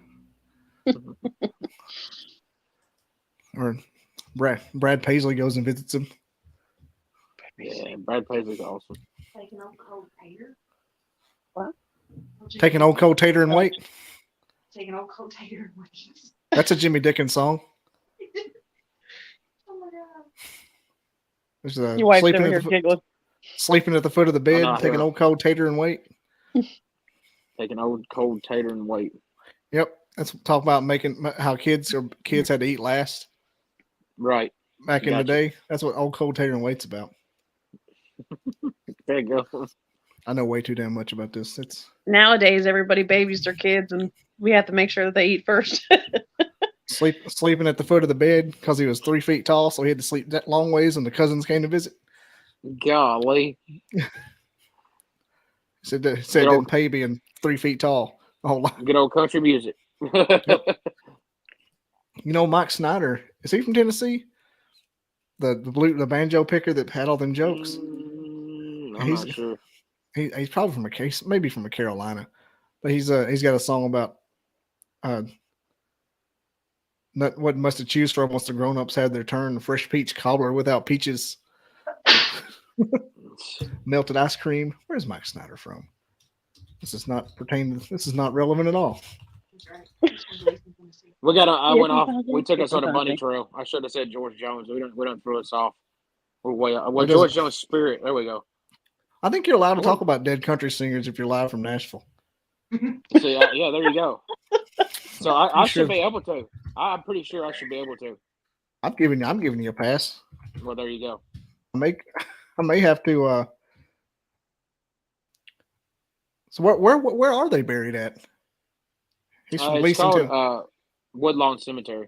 Or Brad Paisley goes and visits him. Yeah, Brad Paisley's awesome. Taking old cold tater. What? Taking old cold tater and wait. Taking old cold tater and wait. That's a Jimmy Dickens song. Oh my god. There's Your wife's over here giggling. sleeping at the foot of the bed, not taking her. old cold tater and wait. Taking old cold tater and wait. Yep, that's talk about making how kids had to eat last Right. back in the Gotcha. day. That's what old cold tater and wait's about. There you go. I know way too damn much about this. It's Nowadays, everybody babies their kids, and we have to make sure that they eat first. sleeping at the foot of the bed because he was 3 feet tall, so he had to sleep that long ways when the cousins came to visit. Golly. Said it didn't pay being 3 feet tall. Good old country music. You know, Mike Snyder, is he from Tennessee? The banjo picker that had all them jokes. I'm He's- not sure. He's probably from maybe from Carolina, but he's got a song about what must have choose from once the grown-ups had their turn. Fresh peach cobbler without peaches. Melted ice cream. Where's Mike Snyder from? This is not relevant at all. That's right. I went off. 50,000, We took us on a 50,000. bunny trail. I should have said George Jones. We don't throw us off. We're way up. It Well, doesn't- George Jones' Spirit. There we go. I think you're allowed to talk about dead country singers if you're live from Nashville. See, yeah, there you go. So I Sure. should be able to. I'm pretty sure I should be able to. I'm giving you a pass. Well, there you go. I may have to. So where are they buried at? He's from It's Leeson, called too. Woodlawn Cemetery.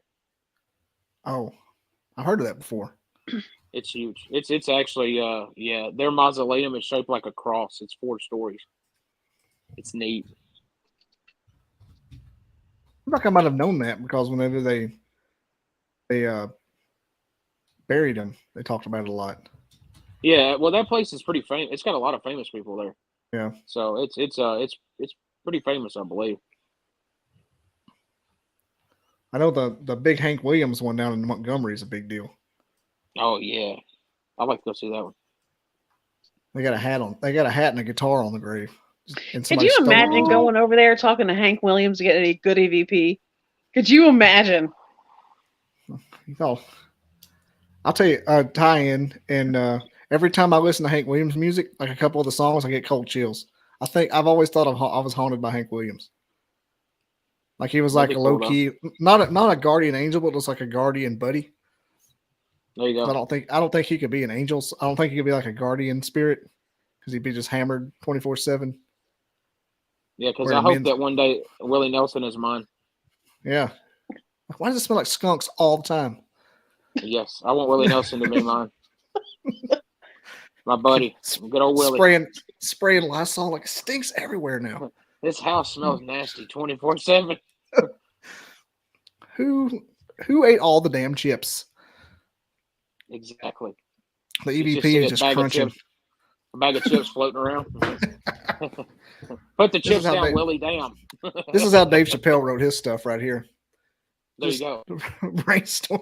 Oh, I've heard of that before. It's huge. It's actually their mausoleum is shaped like a cross. It's 4 stories. It's neat. I feel like I might have known that because whenever they buried him, they talked about it a lot. Yeah, well, that place is pretty famous. It's got a lot of famous people there. Yeah. So it's pretty famous, I believe. I know the big Hank Williams one down in Montgomery is a big deal. Oh yeah, I'd like to go see that one. They got a hat on. They got a hat and a guitar on the grave. And Could somebody you stole imagine it. going over there talking to Hank Williams to get a good EVP? Could you imagine? Oh, I'll tell you, tie-in, and every time I listen to Hank Williams music, like a couple of the songs, I get cold chills. I think I've always thought I was haunted by Hank Williams. Like he was like That'd a be cool, low key, not a guardian angel, but just like a guardian buddy. There you go. I don't think he could be an angel. I don't think he could be like a guardian spirit because he'd be just hammered 24/7. Yeah, because We're I in hope men's- that one day Willie Nelson is mine. Yeah. Why does it smell like skunks all the time? Yes, I want Willie Nelson to be mine. My buddy, good old Willie. Spraying Lysol like it stinks everywhere now. This house smells nasty 24/7. Who ate all the damn chips? Exactly. The You EVP see is a just bag of crunching. chips- A bag of chips floating around. Put the is chips how down, they- Willie. Damn. This is how Dave Chappelle wrote his stuff right here. There Just you go. Brainstorm.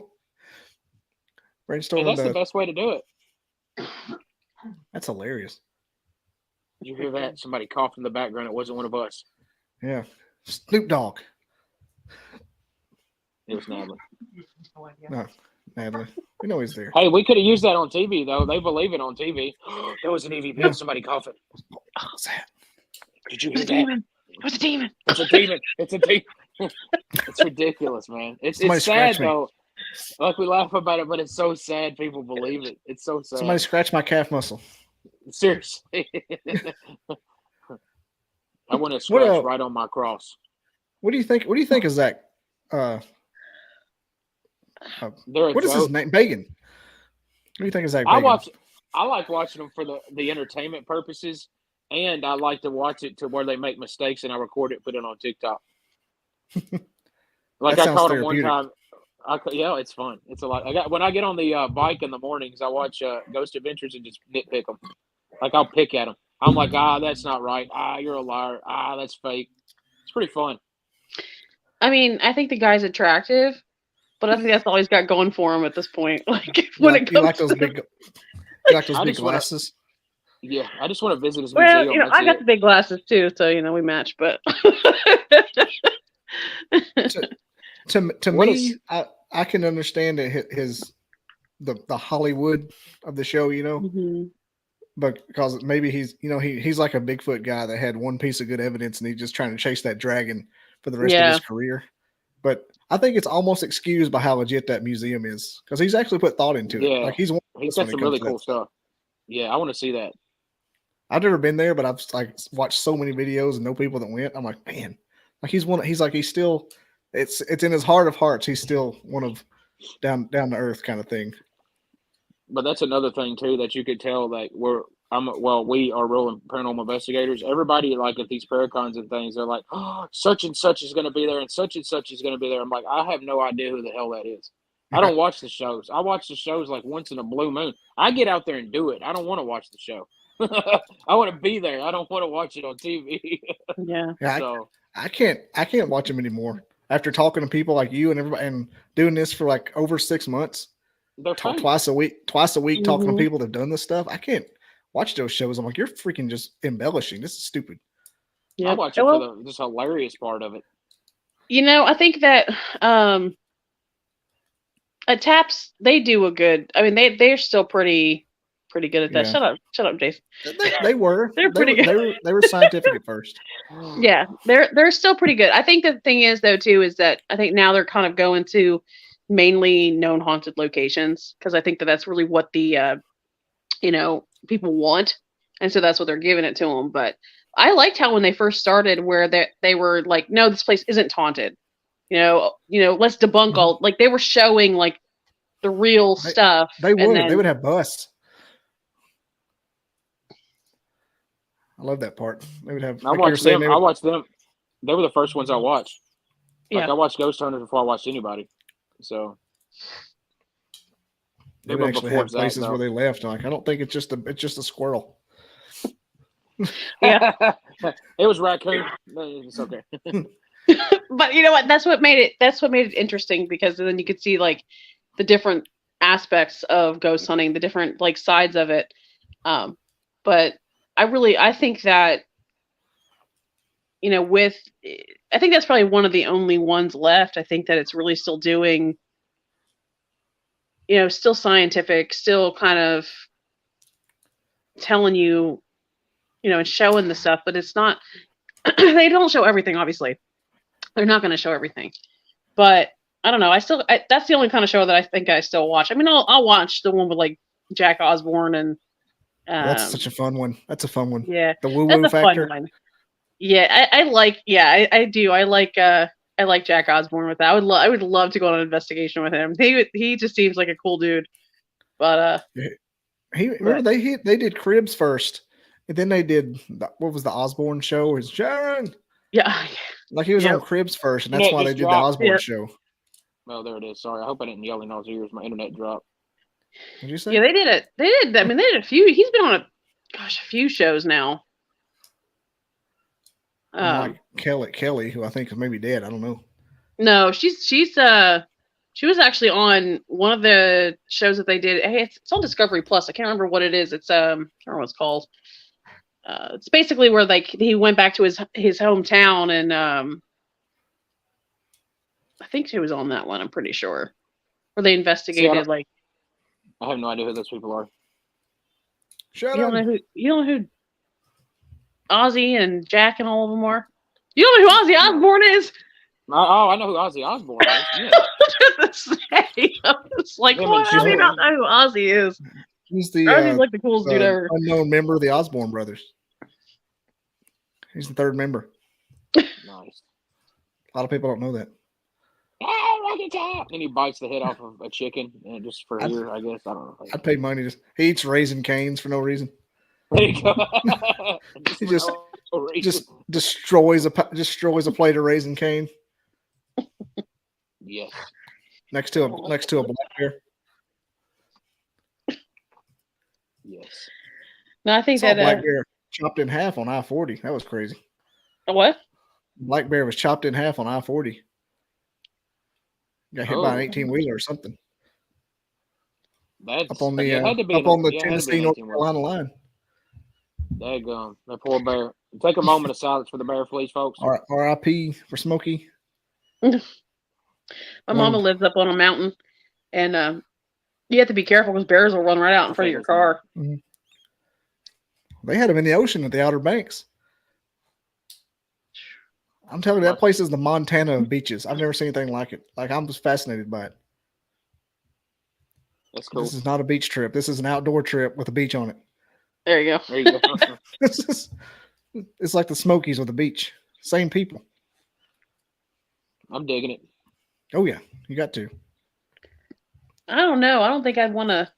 Hey, that's the best way to do it. That's hilarious. Did you hear that? Somebody coughed in the background. It wasn't one of us. Yeah. Snoop Dogg. It was Natalie. No idea. No, Natalie. We know he's there. Hey, we could have used that on TV, though. They believe it on TV. There was an EVP. Yeah. Somebody coughing. What's that? Did you It was hear a that? demon. It was a demon. It's a demon. It's a demon. It's ridiculous, man. It's Somebody sad, scratch me. though. Like, we laugh about it, but it's so sad people believe it. It's so sad. Somebody scratch my calf muscle. Seriously. I want to scratch What, right on my cross. What do you think? What do you think is that? They're a What is his joke. name? Bacon. What do you think is that? I Bacon? like watching them for the entertainment purposes, and I like to watch it to where they make mistakes, and I record it, put it on TikTok. Like That I sounds caught him one therapeutic. time. Yeah, it's fun. It's a lot. When I get on the bike in the mornings, I watch Ghost Adventures and just nitpick them. Like I'll pick at them. I'm like, that's not right. You're a liar. That's fake. It's pretty fun. I mean, I think the guy's attractive, but I think that's all he's got going for him at this point. Like You when like, it you comes like those to big? You like those I big just wanna- glasses? Yeah, I just want to visit his Well, museum. I got the big glasses too, so we match. But To What me, is- I can understand it, the Hollywood of the show, Mhm. but because maybe he's like a Bigfoot guy that had one piece of good evidence and he's just trying to chase that dragon for the rest of his career. But I think it's almost excused by how legit that museum is because he's actually put thought into it. Yeah, Like he's got some really cool stuff. Yeah, I want to see that. I've never been there, but I've watched so many videos and know people that went. I'm like, man, like he's still, it's in his heart of hearts. He's still one of down to earth kind of thing. But that's another thing too that you could tell that we are real paranormal investigators. Everybody like at these paracons and things, they're like, oh, such and such is going to be there, and such is going to be there. I'm like, I have no idea who the hell that is. I don't watch the shows. I watch the shows like once in a blue moon. I get out there and do it. I don't want to watch the show. I want to be there. I don't want to watch it on TV. Yeah. So I can't watch them anymore. After talking to people like you and everybody and doing this for like over 6 months, they're fake. twice a week, talking to Mhm. people that've done this stuff. I can't watch those shows. I'm like, you're freaking just embellishing. This is stupid. Yeah. I watch it for the just hilarious part of it. I think that at Taps they do a good. I mean, they're still pretty good at that. Yeah. Shut up, Jason. They were. They're pretty good. They were scientific at first. Yeah, they're still pretty good. I think the thing is though too is that I think now they're kind of going to mainly known haunted locations because I think that that's really what the people want, and so that's what they're giving it to them. But I liked how when they first started, where they were like, no, this place isn't haunted. Let's debunk all. Like they were showing like the real stuff. They would have busts. I love that part. They would have. I watched them. They were the first ones I watched. Like Yeah. I watched Ghost Hunters before I watched anybody. So They would actually have places where they left. Like I don't think it's just a squirrel. Yeah. It was raccoon. It's okay. But you know what? That's what made it interesting because then you could see like the different aspects of ghost hunting, the different like sides of it. But I think that I think that's probably one of the only ones left. I think that it's really still doing, still scientific, still kind of telling you, and showing the stuff, but it's not, they don't show everything, obviously. They're not going to show everything. But I don't know. That's the only kind of show that I think I still watch. I mean, I'll watch the one with like Jack Osborne and. That's such a fun one. That's a fun one. Yeah. The woo-woo factor. Fun one. Yeah, I do. I like Jack Osborne with that. I would love to go on an investigation with him. He just seems like a cool dude. But they did Cribs first, and then they did what was the Osborne show? Is Sharon? Yeah, like he was on Cribs first, and that's why they did the Osborne show. Well, there it is. Sorry, I hope I didn't yell in y'all's ears. My internet dropped. Did you say? Yeah, they did it. They did. I mean, they did a few. He's been on a few shows now. Like Kelly, who I think is maybe dead. I don't know. No, she was actually on one of the shows that they did. Hey, it's on Discovery Plus. I can't remember what it is. It's I can't remember what it's called. It's basically where like he went back to his hometown and I think she was on that one. I'm pretty sure where they investigated like. I have no idea who those people are. You don't know who Ozzy and Jack and all of them are? You don't know who Ozzy Osbourne is? Oh, I know who Ozzy Osbourne is. Yeah. It's like, how do you not know who Ozzy is? He's Ozzy's like the coolest dude ever. Unknown member of the Osbourne brothers. He's the third member. Nice. A lot of people don't know that. And he bites the head off of a chicken, and just for here, I guess. I don't know. I'd pay money he eats Raisin Canes for no reason. There you go. He just destroys a plate of Raisin Cane. Yes. Next to a black bear. Yes. No, I think that black bear chopped in half on I-40. That was crazy. A what? Black bear was chopped in half on I-40. Got hit by an 18-wheeler or something. That's up on it had to be up on the yeah, it had to be Tennessee an North 18 Carolina line. Daggum, that poor bear. Take a moment of silence for the bear, please, folks. R.I.P. for Smokey. My One- mama lives up on a mountain, and you have to be careful because bears will run right out in front of your car. They had them in the ocean at the Outer Banks. I'm telling you, that place is the Montana of beaches. I've never seen anything like it. Like, I'm just fascinated by it. That's cool. This is not a beach trip. This is an outdoor trip with a beach on it. There you go. There you go. It's like the Smokies with a beach. Same people. I'm digging it. Oh yeah, you got to. I don't know. I don't think I'd want to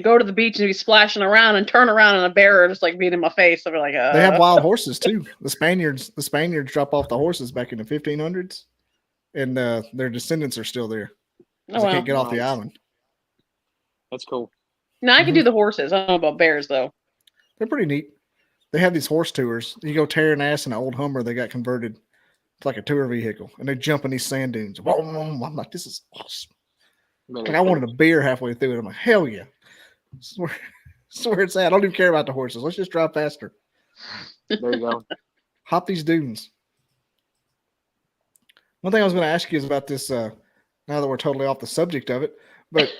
go to the beach and be splashing around and turn around and a bear just like being in my face. I'd be like, They have wild horses too. The Spaniards drop off the horses back in the 1500s, and their descendants are still there. Oh, They wow. can't get off the Nice. island. That's cool. No, I can do the horses. I don't know about bears though. They're pretty neat. They have these horse tours. You go tearing ass in an old Hummer. They got converted to like a tour vehicle, and they jump in these sand dunes. Whoa, I'm like, this is awesome. Like, I wanted a beer halfway through it. I'm like, hell yeah. Swear it's at. I don't even care about the horses. Let's just drive faster. There you go. Hop these dunes. One thing I was going to ask you is about this. Now that we're totally off the subject of it, but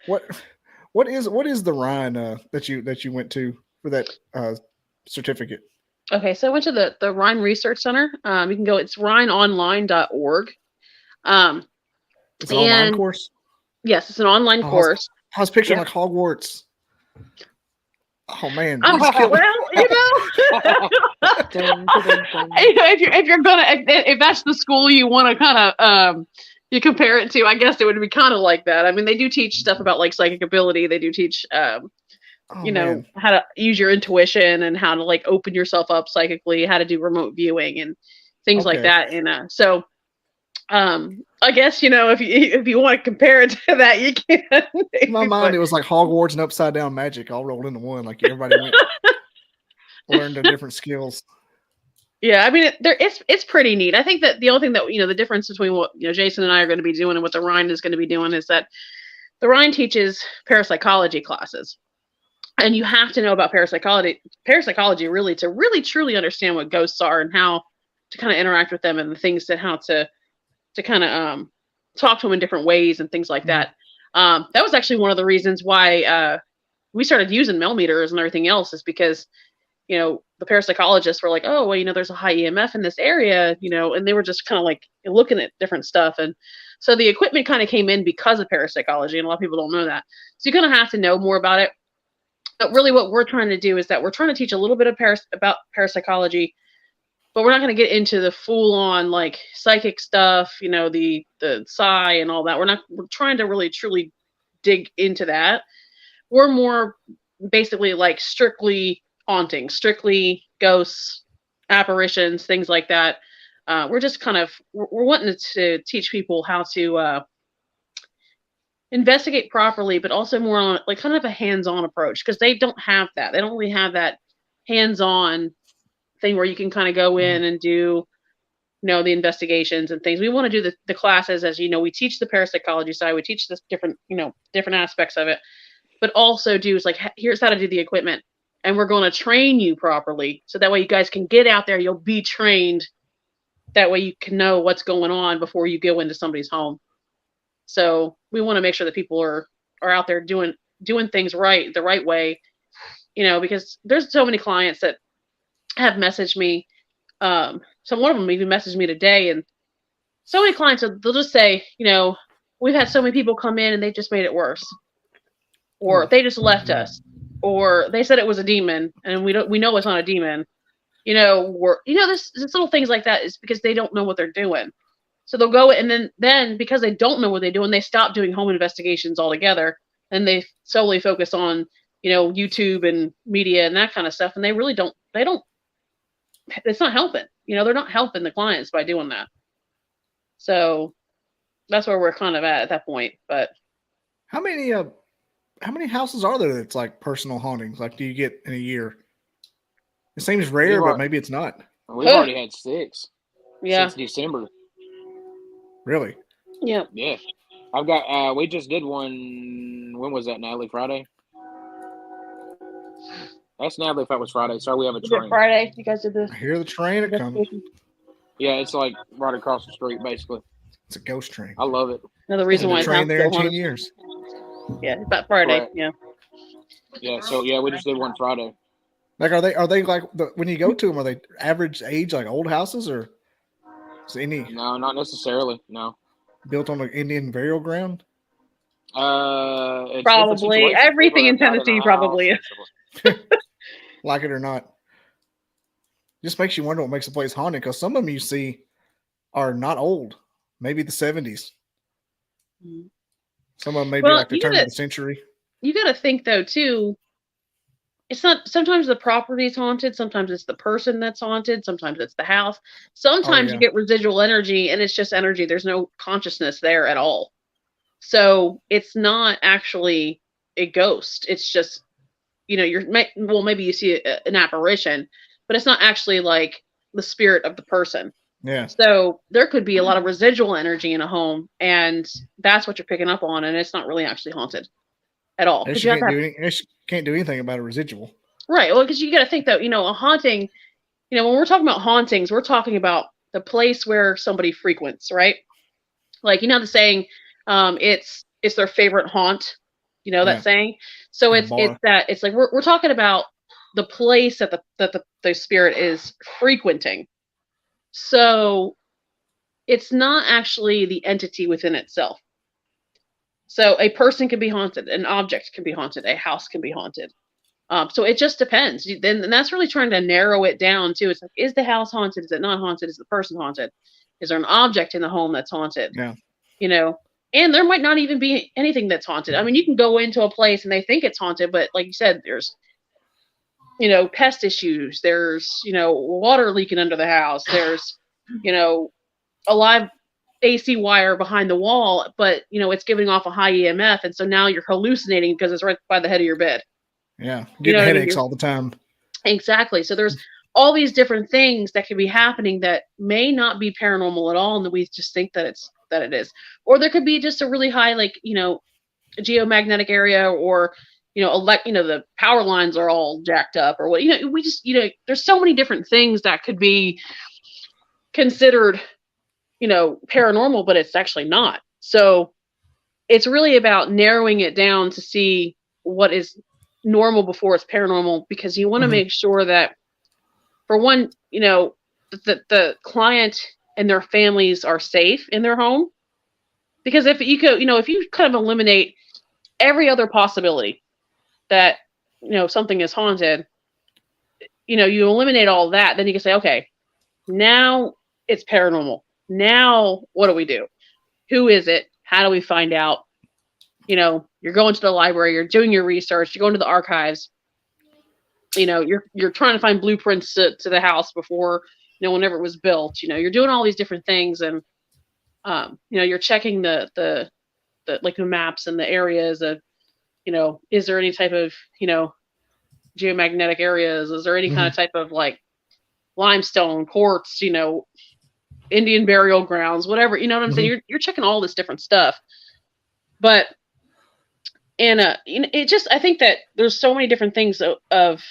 what is the Rhine that you went to for that certificate? Okay, so I went to the Rhine Research Center. You can go. It's rhineonline.org. It's an online course. Yes, it's an online course. I was picturing like Hogwarts. Oh man! Well, if you're gonna if that's the school you want to kind of you compare it to, I guess it would be kind of like that. I mean, they do teach stuff about like psychic ability. They do teach how to use your intuition and how to like open yourself up psychically, how to do remote viewing and things like that. And so I guess if you want to compare it to that, you can. In my mind, it was like Hogwarts and upside down magic all rolled into one. Like everybody learned their different skills. Yeah, I mean, it's pretty neat. I think that the only thing that the difference between what Jason and I are going to be doing and what the Rhine is going to be doing is that the Rhine teaches parapsychology classes, and you have to know about parapsychology really to really truly understand what ghosts are and how to kind of interact with them and the things that how to kind of talk to them in different ways and things like that. That was actually one of the reasons why we started using millimeters and everything else is because, the parapsychologists were like, oh, well, there's a high EMF in this area, and they were just kind of like looking at different stuff. And so the equipment kind of came in because of parapsychology, and a lot of people don't know that. So you're going to have to know more about it. But really what we're trying to do is that we're trying to teach a little bit of about parapsychology, but we're not going to get into the full-on like psychic stuff, the psi and all that. We're trying to really truly dig into that. We're more basically like strictly haunting, strictly ghosts, apparitions, things like that. We're just we're wanting to teach people how to investigate properly, but also more on like kind of a hands-on approach because they don't have that. They don't really have that hands-on thing where you can kind of go in and do the investigations and things. We want to do the classes as we teach the parapsychology side, we teach this different aspects of it, but also do is like here's how to do the equipment, and we're going to train you properly so that way you guys can get out there, you'll be trained, that way you can know what's going on before you go into somebody's home. So we want to make sure that people are out there doing things right the right way, because there's so many clients that have messaged me. So one of them even messaged me today, and so many clients they'll just say, we've had so many people come in and they just made it worse, or they just left us, or they said it was a demon, and we know it's not a demon. This little things like that is because they don't know what they're doing. So they'll go and then because they don't know what they're doing, they stop doing home investigations altogether, and they solely focus on YouTube and media and that kind of stuff, and they really don't. It's not helping. They're not helping the clients by doing that. So that's where we're kind of at that point. But how many houses are there that's like personal hauntings? Like, do you get in a year? It seems rare, but maybe it's not. We've already had 6 since December. Really? Yeah. Yeah. I've got we just did one when was that, Natalie? Friday? That's Natalie if that was Friday. Sorry, we have a Was it train. Friday? You guys did this? I hear the train a coming. investigation? Yeah, it's like right across the street, basically. It's a ghost train. I love it. Another reason why The it's train not there in still 10 haunted. years. Yeah, about Friday. Correct. Yeah. Yeah, so yeah, we just did one Friday. Like, are they like when you go to them? Are they average age, like old houses, or is any No, not necessarily. No. built on an Indian burial ground? It's different Probably. situations. Everything in People have died Tennessee a probably house is. and stuff. Like it or not, just makes you wonder what makes a place haunted. Because some of them you see are not old, maybe the 70s. Mhm. Some of them maybe Well, like the you turn gotta- of the century. You got to think though too. It's not. Sometimes the property is haunted. Sometimes it's the person that's haunted. Sometimes it's the house. Sometimes yeah. you get residual energy, and it's just energy. There's no consciousness there at all. So it's not actually a ghost. It's just, maybe you see an apparition, but it's not actually like the spirit of the person. Yeah, So there could be a lot of residual energy in a home, and that's what you're picking up on, and it's not really actually haunted at all. you Because you have to have, can't do anything about a residual. right. Well, because you got to think that a haunting. When we're talking about hauntings, we're talking about the place where somebody frequents, right? Like the saying, it's their favorite haunt. Yeah. That saying. So The it's bar. it's like we're talking about the place that the spirit is frequenting. So it's not actually the entity within itself. So a person can be haunted, an object can be haunted, a house can be haunted. So it just depends. And that's really trying to narrow it down too. It's like, is the house haunted? Is it not haunted? Is the person haunted? Is there an object in the home that's haunted? Yeah. And there might not even be anything that's haunted. I mean, you can go into a place and they think it's haunted, but like you said, there's, pest issues. There's, water leaking under the house. There's, a live AC wire behind the wall, but, it's giving off a high EMF. And so now you're hallucinating because it's right by the head of your bed. Yeah, getting headaches all the time. Exactly. So there's all these different things that can be happening that may not be paranormal at all, and we just think that it is. Or there could be just a really high, like, geomagnetic area, or the power lines are all jacked up, or what. We just there's so many different things that could be considered paranormal, but it's actually not. So it's really about narrowing it down to see what is normal before it's paranormal, because you want to make sure that, for one, the client and their families are safe in their home. Because if you could, if you kind of eliminate every other possibility that something is haunted, you eliminate all that, then you can say, okay, now it's paranormal. Now what do we do? Who is it? How do we find out? You're going to the library, you're doing your research, you're going to the archives, you're trying to find blueprints to the house before, whenever it was built, you're doing all these different things, and you're checking the like the maps and the areas of, is there any type of, geomagnetic areas? Is there any kind of type of like limestone, quartz, Indian burial grounds, whatever, you know what I'm saying? You're checking all this different stuff. But, and, it just, I think that there's so many different things of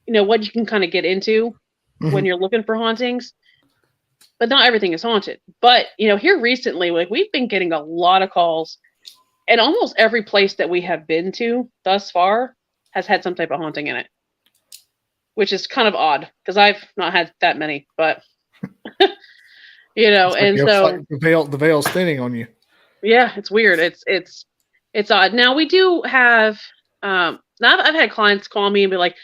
what you can kind of get into when you're looking for hauntings, but not everything is haunted. But, here recently, like, we've been getting a lot of calls, and almost every place that we have been to thus far has had some type of haunting in it, which is kind of odd because I've not had that many, but and so like the veil's thinning on you. Yeah, it's weird. It's odd. Now we do have, now I've had clients call me and be like,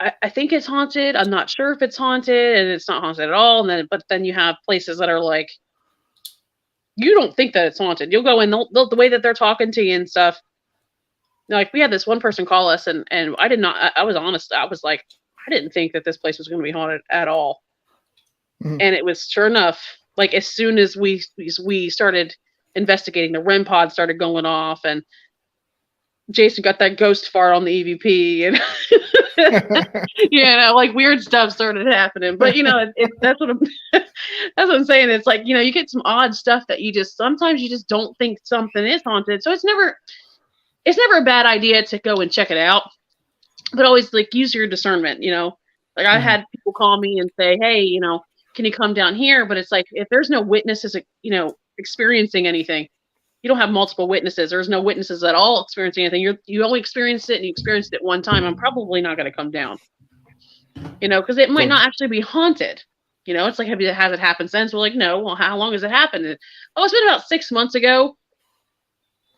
I think it's haunted. I'm not sure if it's haunted, and it's not haunted at all. But then you have places that are like, you don't think that it's haunted. You'll go in, the way that they're talking to you and stuff. Like, we had this one person call us, and I did not. I was honest. I was like, I didn't think that this place was going to be haunted at all. And it was, sure enough. Like, as soon as we started investigating, the REM pod started going off, and Jason got that ghost fart on the EVP, and like weird stuff started happening. But that's what that's what I'm saying. It's like you get some odd stuff that sometimes you just don't think something is haunted. So it's never a bad idea to go and check it out, but always use your discernment. Like I had people call me and say, hey, can you come down here? But it's like if there's no witnesses, experiencing anything. You don't have multiple witnesses. There's no witnesses at all experiencing anything. You only experienced it and you experienced it one time. I'm probably not going to come down, because it might not actually be haunted. It's like, has it happened since? We're like, no. Well, how long has it happened? It's been about 6 months ago.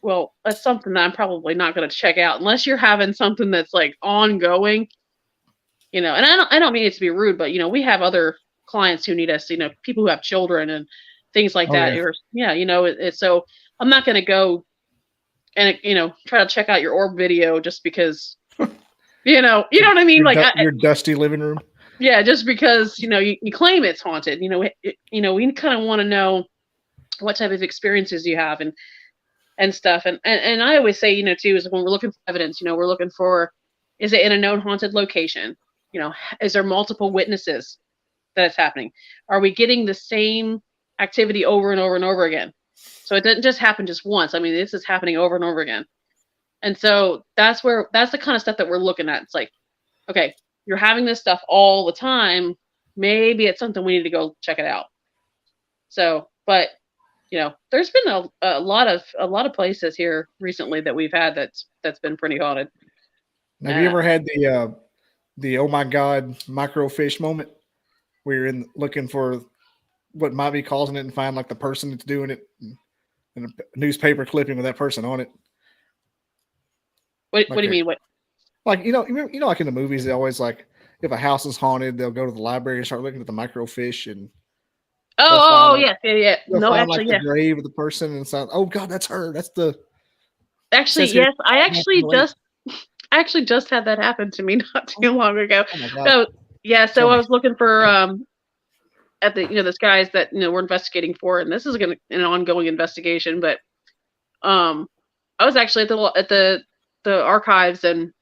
Well, that's something that I'm probably not going to check out unless you're having something that's ongoing, and I don't mean it to be rude, but we have other clients who need us, people who have children and things like that. Yeah. So I'm not going to go and, try to check out your orb video just because, you know what I mean? Your dusty living room. Yeah. Just because, you claim it's haunted, we kind of want to know what type of experiences you have and stuff. And I always say, too, is when we're looking for evidence, we're looking for, is it in a known haunted location? Is there multiple witnesses that it's happening? Are we getting the same activity over and over and over again? So it doesn't just happen just once. I mean, this is happening over and over again. And so that's the kind of stuff that we're looking at. It's like, okay, you're having this stuff all the time. Maybe it's something we need to go check it out. So, but there's been a lot of places here recently that we've had that's been pretty haunted. Have you ever had the oh my god microfish moment where you're looking for what might be causing it and find the person that's doing it and a newspaper clipping with that person on it? What do you mean? What? Like like in the movies, they always if a house is haunted, they'll go to the library and start looking at the microfish and. Yeah. No, find, actually, the grave of the person and say, "Oh God, that's her. That's the." Actually, yes, I actually just had that happen to me not too long ago. Oh so I was looking for at the this guys that we're investigating for, and this is an ongoing investigation. But I was actually at the archives and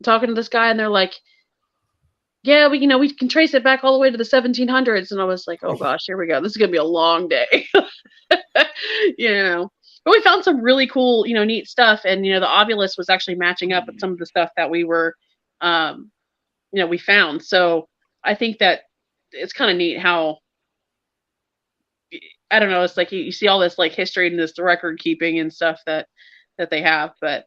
talking to this guy, and they're like, yeah, we can trace it back all the way to the 1700s, and I was like, oh gosh, here we go. This is gonna be a long day, But we found some really cool, neat stuff, and the ovulus was actually matching up with some of the stuff that we were, we found. So I think that it's kind of neat how, I don't know, it's like you see all this history and this record keeping and stuff that they have, but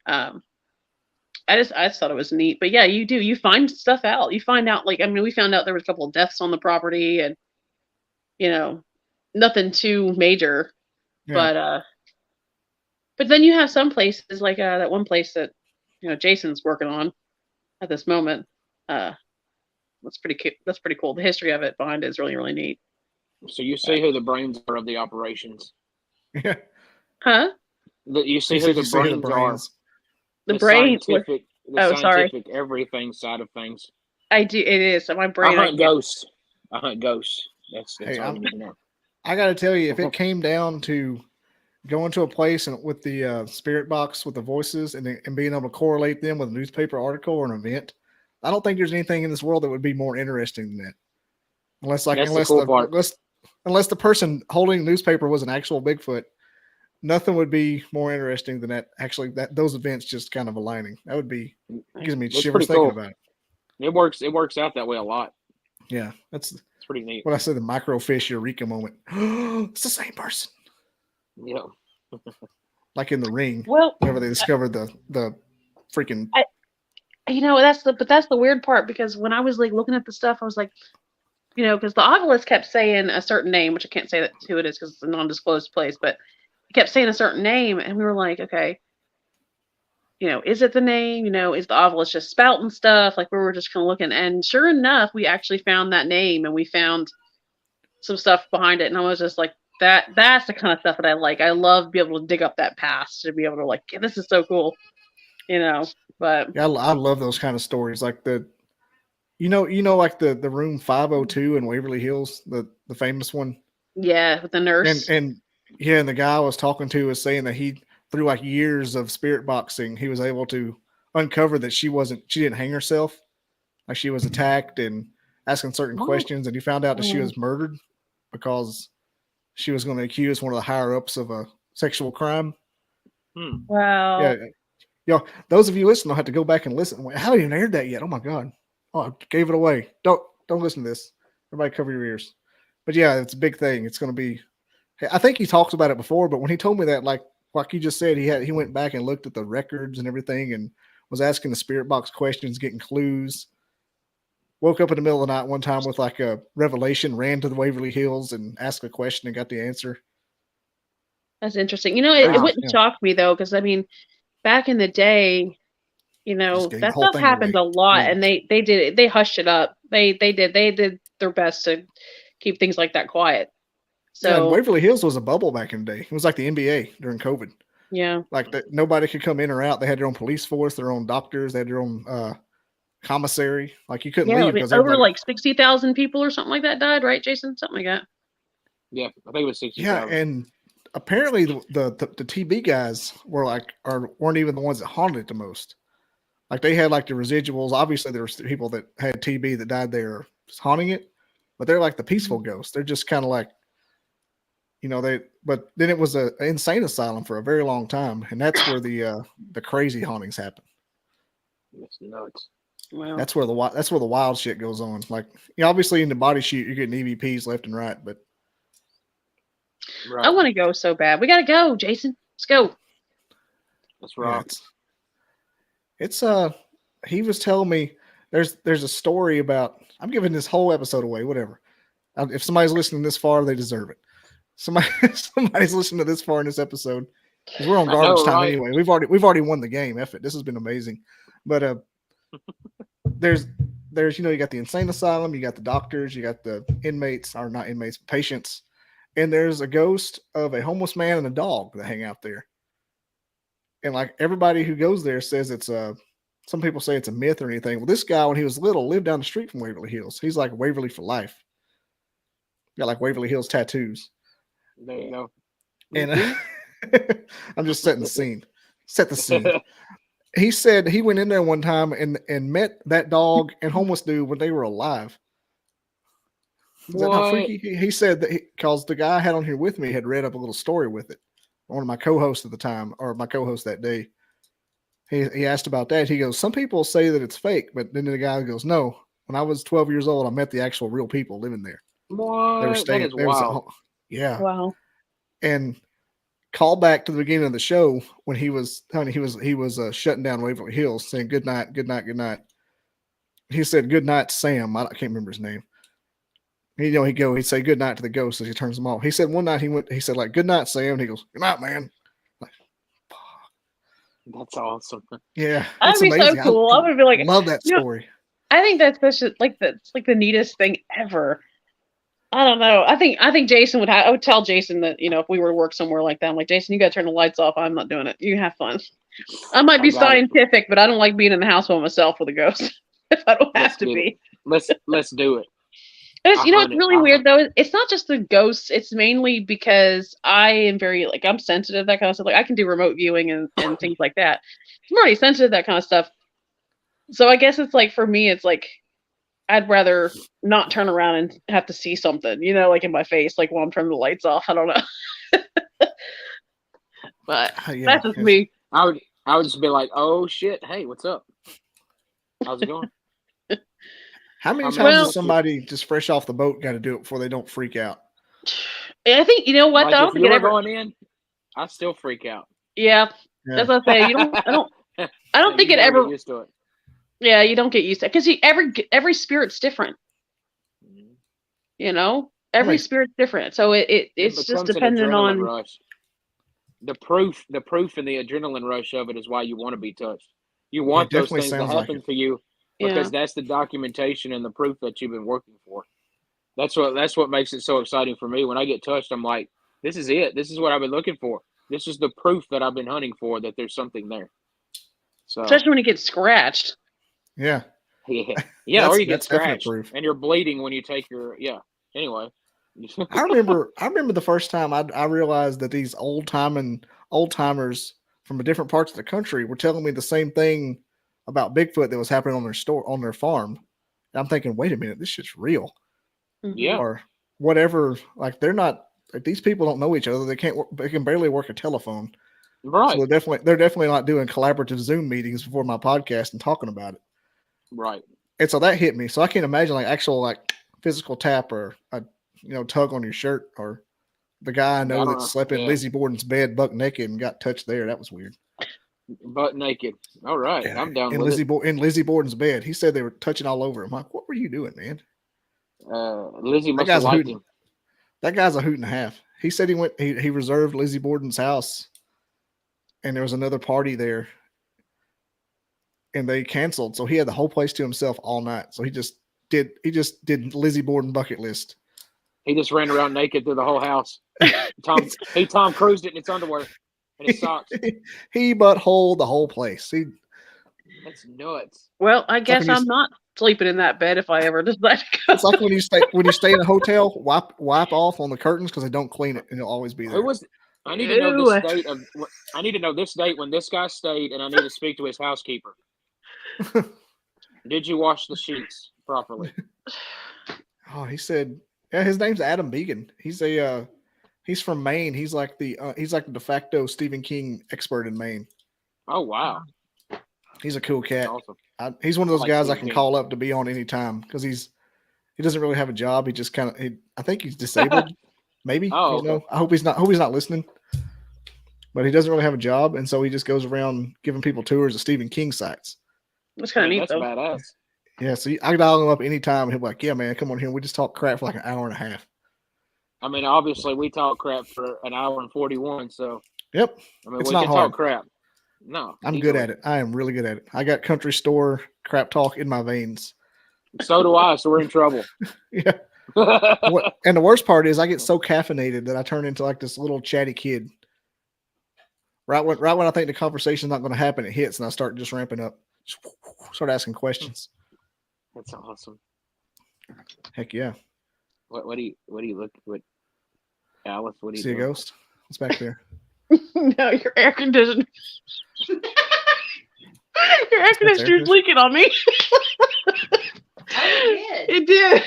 I just thought it was neat. But yeah, you find stuff out. You find out we found out there was a couple of deaths on the property and nothing too major. Yeah. But then you have some places like that one place that Jason's working on at this moment. That's pretty cool. The history of it behind it is really, really neat. So you see who the brains are of the operations. Yeah. Huh? You see who the brains are. The brains. Scientific everything side of things. I do. It is. So my brain. I hunt ghosts. That's all you need to know. I got to tell you, if it came down to going to a place and with the spirit box with the voices and being able to correlate them with a newspaper article or an event, I don't think there's anything in this world that would be more interesting than that. Unless the person holding the newspaper was an actual Bigfoot, nothing would be more interesting than that. Actually, those events just kind of aligning. That would be gives me shivers thinking about it. It works out that way a lot. Yeah, it's pretty neat. What I said, the microfish eureka moment. It's the same person. Yeah. Like in The Ring. Well, whenever they discovered the freaking. That's the weird part, because when I was looking at the stuff, I was like, because the ovulus kept saying a certain name, which I can't say who it is because it's a non-disclosed place, but it kept saying a certain name, and we were like, okay, is it the name? Is the ovulus just spouting stuff? We were just kind of looking, and sure enough, we actually found that name, and we found some stuff behind it, and I was just like, that's the kind of stuff that I like. I love being able to dig up that past, to be able to yeah, this is so cool, But yeah, I love those kind of stories, like the room 502 in Waverly Hills, the famous one. Yeah, with the nurse. And the guy I was talking to was saying that through like years of spirit boxing, he was able to uncover that she didn't hang herself. Like she was attacked and asking certain questions, and he found out that she was murdered because she was going to accuse one of the higher ups of a sexual crime. Wow. Yeah. Y'all, those of you listening will have to go back and listen. I haven't even aired that yet. Oh my God. Oh, I gave it away. Don't listen to this. Everybody cover your ears. But yeah, it's a big thing. It's going to be, I think he talked about it before, but when he told me that, like you just said, he went back and looked at the records and everything and was asking the spirit box questions, getting clues. Woke up in the middle of the night one time with like a revelation, ran to the Waverly Hills and asked a question and got the answer. That's interesting. You know, it wouldn't shock me though, because I mean, back in the day, you know, that stuff happened a lot, and they did it. They hushed it up. They did their best to keep things like that quiet. So and Waverly Hills was a bubble back in the day. It was like the NBA during COVID. Yeah, like that, nobody could come in or out. They had their own police force, their own doctors, they had their own commissary. Like you couldn't leave because over like 60,000 people or something like that died, right, Jason? Something like that. Yeah, I think it was 60,000. Yeah, and apparently the TB guys weren't even the ones that haunted it the most. Like they had like the residuals. Obviously, there were people that had TB that died there haunting it, but they're like the peaceful ghosts. They're just kind of like, you know, but then it was an insane asylum for a very long time, and that's where the crazy hauntings happen. That's nuts. Wow. That's where the wild shit goes on. Like, you know, obviously in the body shoot, you're getting EVPs left and right, but right. I want to go so bad. We got to go, Jason. Let's go. That's right. Yeah, it's he was telling me there's a story about, I'm giving this whole episode away, whatever. If somebody's listening this far, they deserve it. Somebody's listening to this far in this episode, because we're on garbage time anyway. We've already won the game. F it. This has been amazing. But there's you know, you got the insane asylum, you got the doctors, you got the inmates, or not inmates, patients, and there's a ghost of a homeless man and a dog that hang out there. And like everybody who goes there says it's some people say it's a myth or anything. Well, this guy, when he was little, lived down the street from Waverly Hills. He's like Waverly for life. Got like Waverly Hills tattoos. There you go. And I'm just setting the scene. Set the scene. He said he went in there one time and met that dog and homeless dude when they were alive. Is that not freaky? He said that because the guy I had on here with me had read up a little story with it. One of my co-hosts at the time, or my co-host that day, he asked about that. He goes, some people say that it's fake, but then the guy goes, no. When I was 12 years old, I met the actual real people living there. What? They were staying. That is wild. Yeah. Wow. And call back to the beginning of the show when he was shutting down Waverly Hills, saying good night, good night, good night. He said good night, Sam. I can't remember his name. He'd say good night to the ghost as he turns them off. He said one night he said like good night, Sam. And he goes, good night, man. Like, that's awesome. Yeah, that'd be amazing. so cool. I would be like, love that story. I think that's that's like the neatest thing ever. I don't know. I think Jason I would tell Jason that, you know, if we were to work somewhere like that, I'm like, Jason, you got to turn the lights off. I'm not doing it. You have fun. I might be scientific, but I don't like being in the house by myself with a ghost if I don't have to be. Let's do it. It's, you know, it's really weird though. It's not just the ghosts. It's mainly because I am very I'm sensitive to that kind of stuff. Like I can do remote viewing and things like that. I'm already sensitive to that kind of stuff. So I guess it's like for me, it's like I'd rather not turn around and have to see something, you know, like in my face, like while I'm turning the lights off. I don't know. But that's just me. I would just be like, oh shit, hey, what's up? How's it going? How many times has somebody just fresh off the boat got to do it before they don't freak out? I think, you know what, like though? If you were going in, I still freak out. Yeah. That's what I say. I don't think it ever. Used to it. Yeah, you don't get used to it because every spirit's different. Mm-hmm. You know, every spirit's different, so it's just dependent on rush. The proof and the adrenaline rush of it is why you want to be touched. You want those things to happen to you because that's the documentation and the proof that you've been working for. That's what makes it so exciting for me. When I get touched, I'm like, this is it. This is what I've been looking for. This is the proof that I've been hunting for, that there's something there. So, especially when you get scratched. Yeah. Yeah. Or you get scratched and you're bleeding when you take your, Anyway. I remember the first time I realized that these old timers from different parts of the country were telling me the same thing about Bigfoot that was happening on their farm. And I'm thinking, wait a minute, this shit's real. Yeah. Or whatever. Like they're not like these people don't know each other. They can barely work a telephone. Right. So they're definitely not doing collaborative Zoom meetings before my podcast and talking about it. Right. And so that hit me. So I can't imagine like actual like physical tap or a tug on your shirt, or the guy I know that slept in Lizzie Borden's bed buck naked and got touched there. That was weird. Butt naked. All right. Yeah. I'm down in with in Lizzie Borden's bed. He said they were touching all over him. Like, what were you doing, man? Lizzie must have liked him. That guy's a hoot and a half. He said he reserved Lizzie Borden's house, and there was another party there, and they canceled. So he had the whole place to himself all night. So he just did Lizzie Borden bucket list. He just ran around naked through the whole house. Tom Cruised it in his underwear and his socks. He butthole the whole place. That's nuts. Well, I guess I'm not sleeping in that bed if I ever decide to go. It's like when you stay in a hotel, wipe off on the curtains because they don't clean it, and it'll always be there. I need to know this date I need to know this date when this guy stayed, and I need to speak to his housekeeper. Did you wash the sheets properly? Oh, he said, yeah, his name's Adam Began. He's from Maine. He's like the de facto Stephen King expert in Maine. Oh wow. He's a cool cat. Awesome. He's one of those guys I can call up to be on anytime because he doesn't really have a job. He just I think he's disabled. Maybe. Oh, okay. I hope he's not listening. But he doesn't really have a job, and so he just goes around giving people tours of Stephen King sites. That's kind of neat, though. That's badass. Yeah, so I dial him up anytime, and he'll be like, "Yeah, man, come on here." And we just talk crap for like an hour and a half. I mean, obviously, we talk crap for an hour and 41. So. Yep. I mean, it's we not can hard. talk crap. No, I'm good at it. I am really good at it. I got country store crap talk in my veins. So do I. So we're in trouble. Yeah. And the worst part is I get so caffeinated that I turn into like this little chatty kid. Right when I think the conversation's not going to happen, it hits and I start just ramping up. Start asking questions. That's awesome. Heck yeah. What do you look? What, Alice? What do you see doing? A ghost? What's back there? No, your air conditioner. Your air conditioner's leaking on me. It did.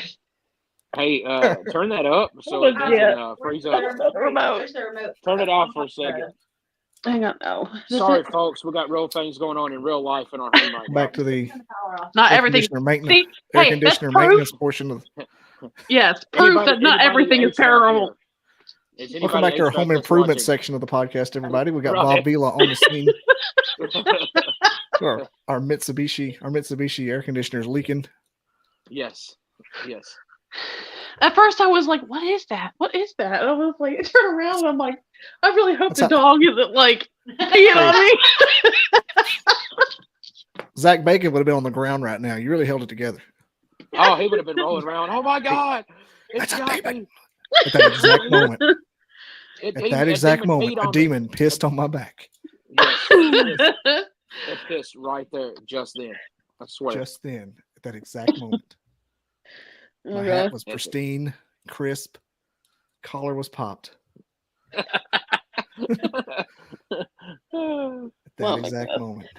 Hey, turn that up so it doesn't freeze up. Remote. Turn it off for a second. Hang on, no. Sorry, folks. We got real things going on in real life in our home right now. Back to the not everything. Air conditioner maintenance portion of. Yes, proof that not everything is paranormal. Welcome back to our home improvement section of the podcast, everybody. We got Bob Vila on the scene. our Mitsubishi air conditioner is leaking. Yes. At first, I was like, "What is that? What is that?" And I was like, I turn around and I'm like, "I really hope the dog isn't like peeing on me." Zach Bacon would have been on the ground right now. You really held it together. Oh, he would have been rolling around. Oh my God! It's got me. At that exact moment. A demon pissed on my back. Yes. It pissed right there, just then. I swear. Just then, at that exact moment. My hat was pristine, crisp. Collar was popped. At that exact moment.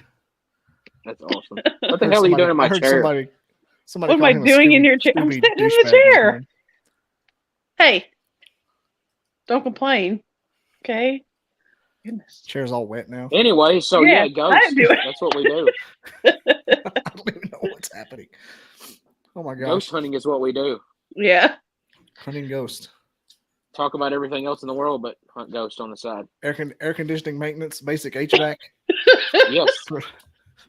That's awesome. What the hell are you doing in my chair? Somebody what am I doing in your chair? I'm sitting in the chair. Hey, don't complain. Okay. Goodness. Chair's all wet now. Anyway, so ghosts. That's what we do. I don't even know what's happening. Oh my gosh. Ghost hunting is what we do. Yeah. Hunting ghost. Talk about everything else in the world, but hunt ghost on the side. Air conditioning maintenance, basic HVAC. Yes.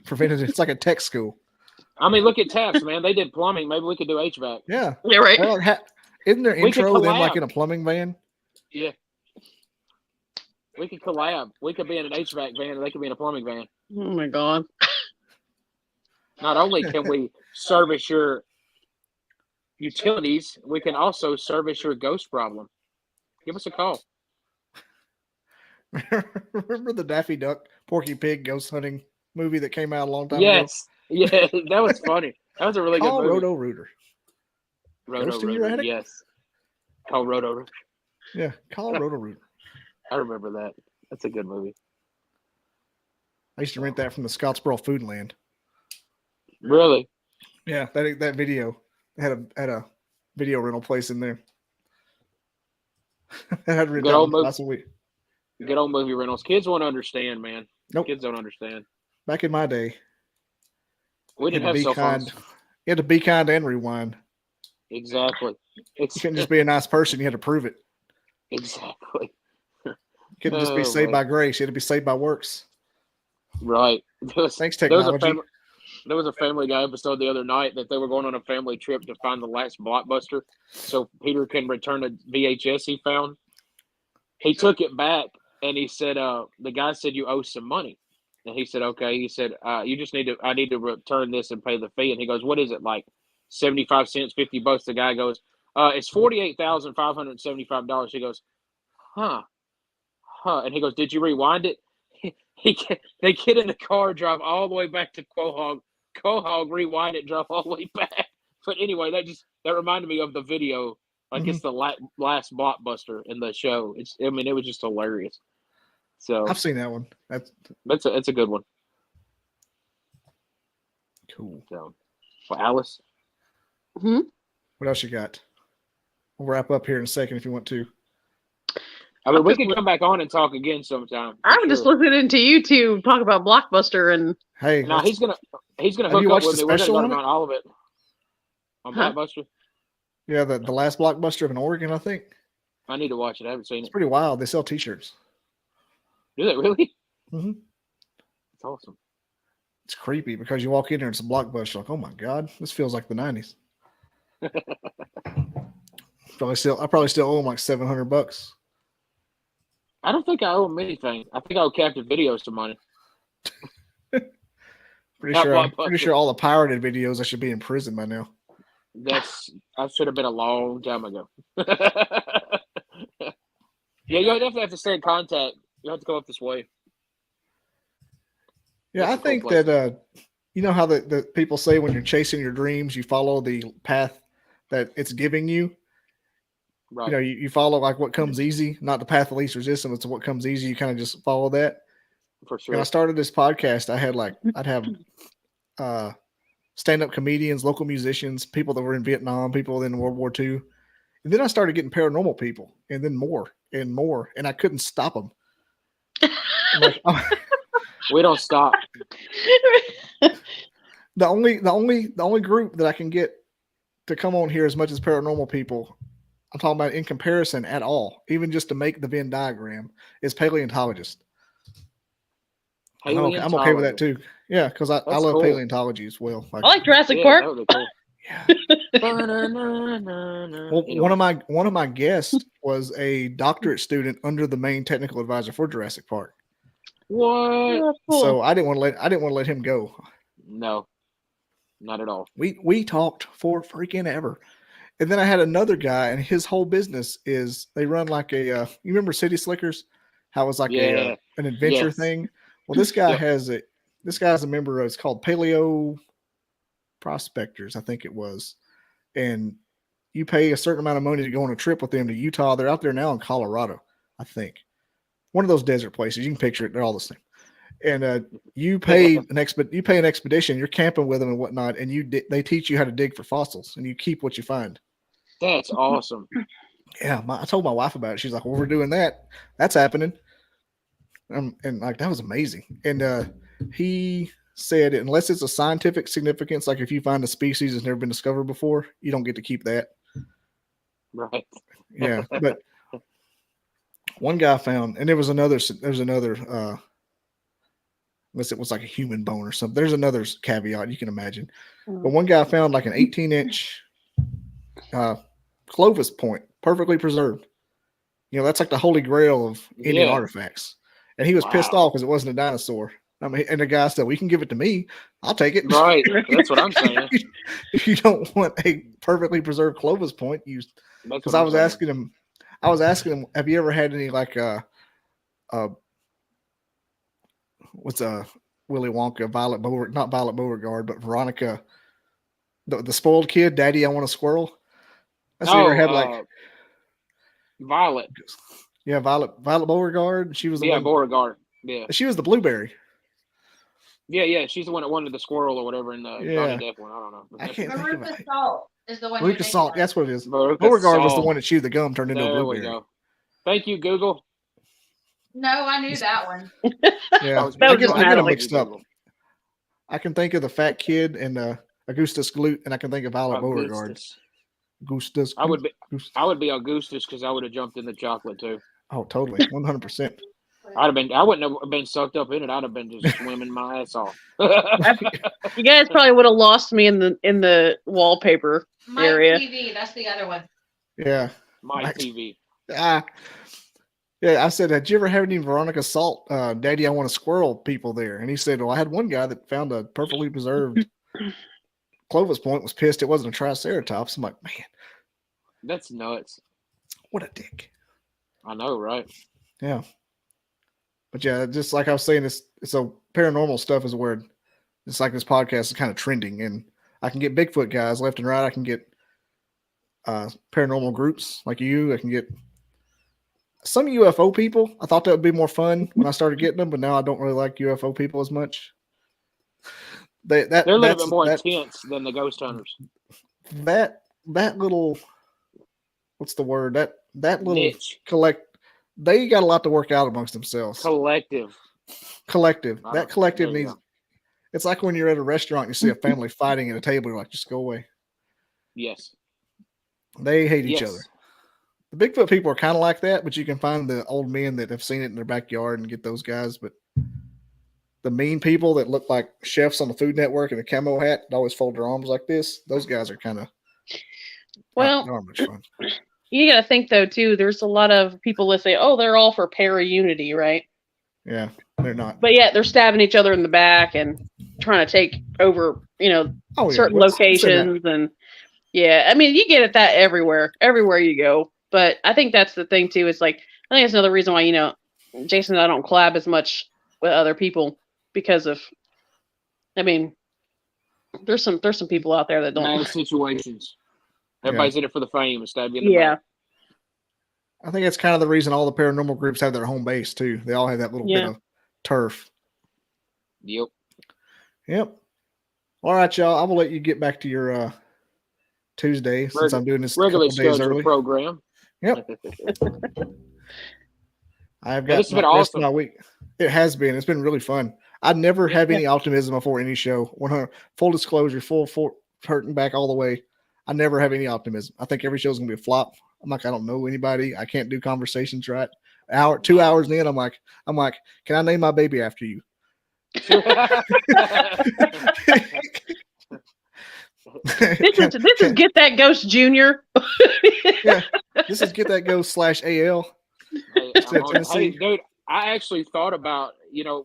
Preventative. It's like a tech school. I mean, look at Taps, man. They did plumbing. Maybe we could do HVAC. Yeah. Yeah, right. Well, isn't there intro them like in a plumbing van? Yeah. We could collab. We could be in an HVAC van and they could be in a plumbing van. Oh my God. Not only can we service your utilities, we can also service your ghost problem. Give us a call. Remember the Daffy Duck, Porky Pig ghost hunting movie that came out a long time ago? Yes. Yeah, that was funny. That was a really good movie. Roto Rooter. Roto Rooter, yes. Call Roto Rooter. Yeah, call Roto Rooter. I remember that. That's a good movie. I used to rent that from the Scottsboro Foodland. Really? Yeah, that video had a video rental place in there. I had to rent Good that old one move. twice a week. Good old movie rentals. Kids won't understand, man. Nope. Kids don't understand. Back in my day, We you had didn't to have be cell kind. phones. You had to be kind and rewind. Exactly. You couldn't just be a nice person. You had to prove it. Exactly. You couldn't just be Oh, saved man. by grace. You had to be saved by works. Right. Thanks, There was technology. there was a Family Guy episode the other night that they were going on a family trip to find the last blockbuster, so Peter can return a VHS he found. He took it back and he said, the guy said, you owe some money. And he said, okay. He said, you just I need to return this and pay the fee. And he goes, what is it, like 75 cents, $50? The guy goes, it's $48,575. He goes, huh. And he goes, did you rewind it? They get in the car, drive all the way back to Quahog, rewind it, drive all the way back. But anyway, that reminded me of the video. Like it's the last blockbuster in the show. It was just hilarious. So I've seen that one. it's a good one. Cool. So, well, Alice, What else you got? We'll wrap up here in a second if you want to. I mean, we can come back on and talk again sometime. I'm just listening to you two talk about Blockbuster and. Hey, now he's gonna hook up watched with the me. We're gonna special talk on it? about all of it on Huh? Blockbuster. yeah, the last blockbuster in Oregon, I think. I need to watch it. I haven't seen It's it. pretty wild. They sell T-shirts. Do they really? Mm-hmm. It's awesome. It's creepy because you walk in there and it's a blockbuster. Like, oh my god, this feels like the '90s. I probably still owe them like $700. I don't think I owe him anything. I think I owe Captive Video some money. Pretty sure all the pirated videos I should be in prison by now. I should have been a long time ago. Yeah, you definitely have to stay in contact. You have to come up this way. Yeah, That's I a cool think place. that you know how the people say when you're chasing your dreams, you follow the path that it's giving you. Right. You know, you follow like what comes easy, not the path of least resistance. It's what comes easy. You kind of just follow that. For When I sure. started this podcast, I'd have stand-up comedians, local musicians, people that were in Vietnam, people in World War II. And then I started getting paranormal people, and then more and more, and I couldn't stop them. I'm like, We don't stop. the only group that I can get to come on here as much as paranormal people, I'm talking about in comparison at all, even just to make the Venn diagram, is paleontologist. I'm okay with that too. Yeah, because I love cool. paleontology as well. I like Jurassic Yeah, Park. that would be cool. Yeah. Well, Anyway. one of my guests was a doctorate student under the main technical advisor for Jurassic Park. What? That's cool. So I didn't want to let him go. No, not at all. We talked for freaking ever. And then I had another guy, and his whole business is they run like a you remember City Slickers? How it was like an adventure Yes. thing. Well, this guy Yep. this guy's a member of, it's called Paleo Prospectors, I think it was. And you pay a certain amount of money to go on a trip with them to Utah. They're out there now in Colorado, I think. One of those desert places. You can picture it. They're all the same. And you pay an expedition. You're camping with them and whatnot, and they teach you how to dig for fossils, and you keep what you find. That's awesome. Yeah, I told my wife about it. She's like, "Well, we're doing that. That's happening." And like that was amazing. And he said, unless it's a scientific significance, like if you find a species that's never been discovered before, you don't get to keep that. Right. Yeah, but one guy found, and there's another unless it was like a human bone or something. There's another caveat you can imagine. But one guy found like an 18-inch Clovis point, perfectly preserved. You know, that's like the holy grail of Indian artifacts. And he was pissed off because it wasn't a dinosaur. I mean, and the guy said, "Well, you can give it to me. I'll take it." Right. That's what I'm saying. If you don't want a perfectly preserved Clovis point, because I was asking him, have you ever had any like what's Willy Wonka, not Violet Beauregard, but Veronica, the spoiled kid, Daddy, I Want a Squirrel. That's ever had like Violet. Yeah, Violet Beauregard. She was the one, Beauregard. Yeah. she was the blueberry. Yeah. She's the one that wanted the squirrel or whatever in the Johnny Depp one. I don't know. I can't think of Maruka it. Salt is the one. Maruka Salt. That's what it is. Maruka Beauregard was the Salt. one that chewed the gum, turned into a There we blueberry. go. Thank you, Google. No, I knew that one. Yeah, That I was get, just I get them Natalie. mixed up. I can think of the fat kid and Augustus Gloop, and I can think of Violet Beauregard. Augustus. Augustus. I would be Augustus. Augustus because I would have jumped in the chocolate too. Oh, totally, 100%. I wouldn't have been sucked up in it. I'd have been just swimming my ass off. You guys probably would have lost me in the wallpaper My area. TV, that's the other one. Yeah. My Nice. TV. Yeah, I said, did you ever have any Veronica Salt, Daddy, I want a squirrel people there? And he said, well, I had one guy that found a perfectly preserved Clovis Point, was pissed it wasn't a Triceratops. I'm like, man, That's nuts. what a dick. I know, right? Yeah. But yeah, just like I was saying, it's so paranormal stuff is where it's like this podcast is kind of trending, and I can get Bigfoot guys left and right. I can get paranormal groups like you. I can get some UFO people. I thought that would be more fun when I started getting them, but now I don't really like UFO people as much. They're a little bit more intense than the ghost hunters. That little, what's the word? That little Niche. They got a lot to work out amongst themselves. Collective. That collective there you needs. go. It's like when you're at a restaurant and you see a family fighting at a table. You're like, just go away. Yes. They hate each Yes. other. The Bigfoot people are kind of like that, but you can find the old men that have seen it in their backyard and get those guys. But the mean people that look like chefs on the Food Network in a camo hat that always fold their arms like this, those guys are kind of Well, not much fun. you got to think though too. There's a lot of people that say, "Oh, they're all for para-unity, right?" Yeah, they're not. But yet they're stabbing each other in the back and trying to take over, Oh, yeah, certain let's say that. locations. And yeah, I mean, you get it that everywhere you go. But I think that's the thing too. Is like, I think that's another reason why, Jason and I don't collab as much with other people because of, I mean, there's some people out there that don't. Bad situations. Everybody's in it for the fame and stab you in the Yeah. back. I think that's kind of the reason all the paranormal groups have their home base too. They all have that little bit of turf. Yep. Yep. All right, y'all. I will let you get back to your Tuesday since I'm doing this a couple Regularly days scheduled early. program. Yep. I've This got has been my rest of awesome. my week. It has been. It's been really fun. I never have any optimism before any show. 100 full disclosure, full hurting back all the way. I never have any optimism. I think every show's gonna be a flop. I'm like, I don't know anybody. I can't do conversations right. 2 hours in, I'm like, can I name my baby after you? This is Get That Ghost Junior. Yeah, this is Get That Ghost /AL. Hey, Tennessee. dude, I actually thought about,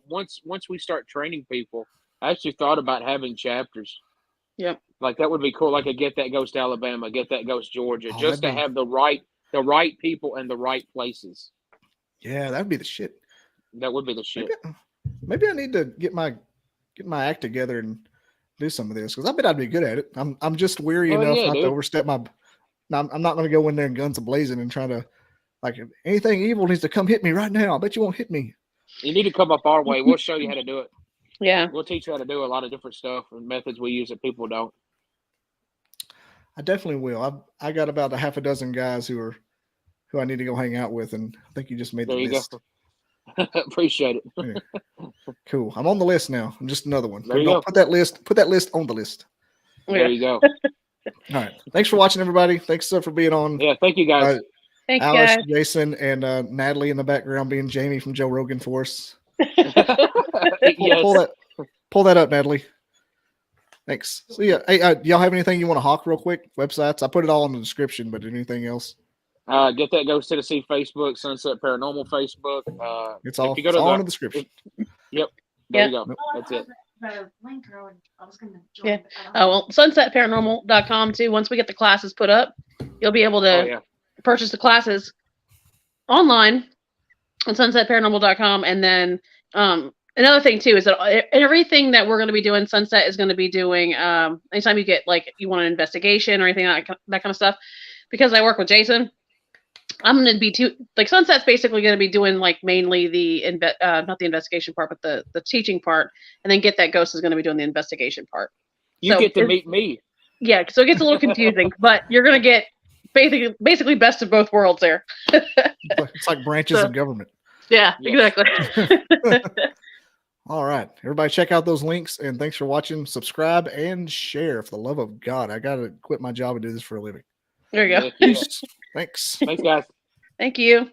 once we start training people, I actually thought about having chapters. Yep. Like that would be cool. Like a Get That Ghost Alabama, Get That Ghost Georgia, Oh, just to that'd be- have the right people and the right places. Yeah, that'd be the shit. That would be the shit. Maybe I need to get my act together and do some of this because I bet I'd be good at it. I'm just weary enough not to overstep my. Now, I'm not going to go in there and guns a-blazing and try to, like, if anything evil needs to come hit me right now. I bet you won't hit me. You need to come up our way. We'll show you how to do it. Yeah. We'll teach you how to do a lot of different stuff and methods we use that people don't. I definitely will. I got about a half a dozen guys who I need to go hang out with, and I think you just made the There you list. go. Appreciate it. Yeah. Cool. I'm on the list now. I'm just another one. There you go. Put that list on the list. There you go. All right. Thanks for watching, everybody. Thanks for being on. Yeah, thank you guys. Thank you, Alice, guys. Jason, and Natalie in the background being Jamie from Joe Rogan for us. Yes. Pull that up, Natalie. Thanks. So yeah, hey, y'all have anything you want to hawk real quick? Websites? I put it all in the description, but anything else? Get That Ghost Tennessee Facebook, Sunset Paranormal Facebook. It's all, if you go to all in the the description. There Yeah. you go. Nope. That's it. The link earlier, I was going to join. Yeah. but I don't Oh, well, sunsetparanormal.com too. Once we get the classes put up, you'll be able to Oh yeah. purchase the classes online on sunsetparanormal.com. And then another thing too is that everything that we're going to be doing, Sunset is going to be doing anytime you get like you want an investigation or anything like that kind of stuff. Because I work with Jason, I'm going to be like Sunset's basically going to be doing like mainly the not the investigation part, but the teaching part, and then Get That Ghost is going to be doing the investigation part. You get to meet me. Yeah, so it gets a little confusing, but you're going to get basically best of both worlds there. It's like branches of government. Yeah, Yes. exactly. All right, everybody, check out those links, and thanks for watching. Subscribe and share. For the love of God, I gotta quit my job and do this for a living. There you go. Yeah. Thanks. Thanks, guys. Thank you.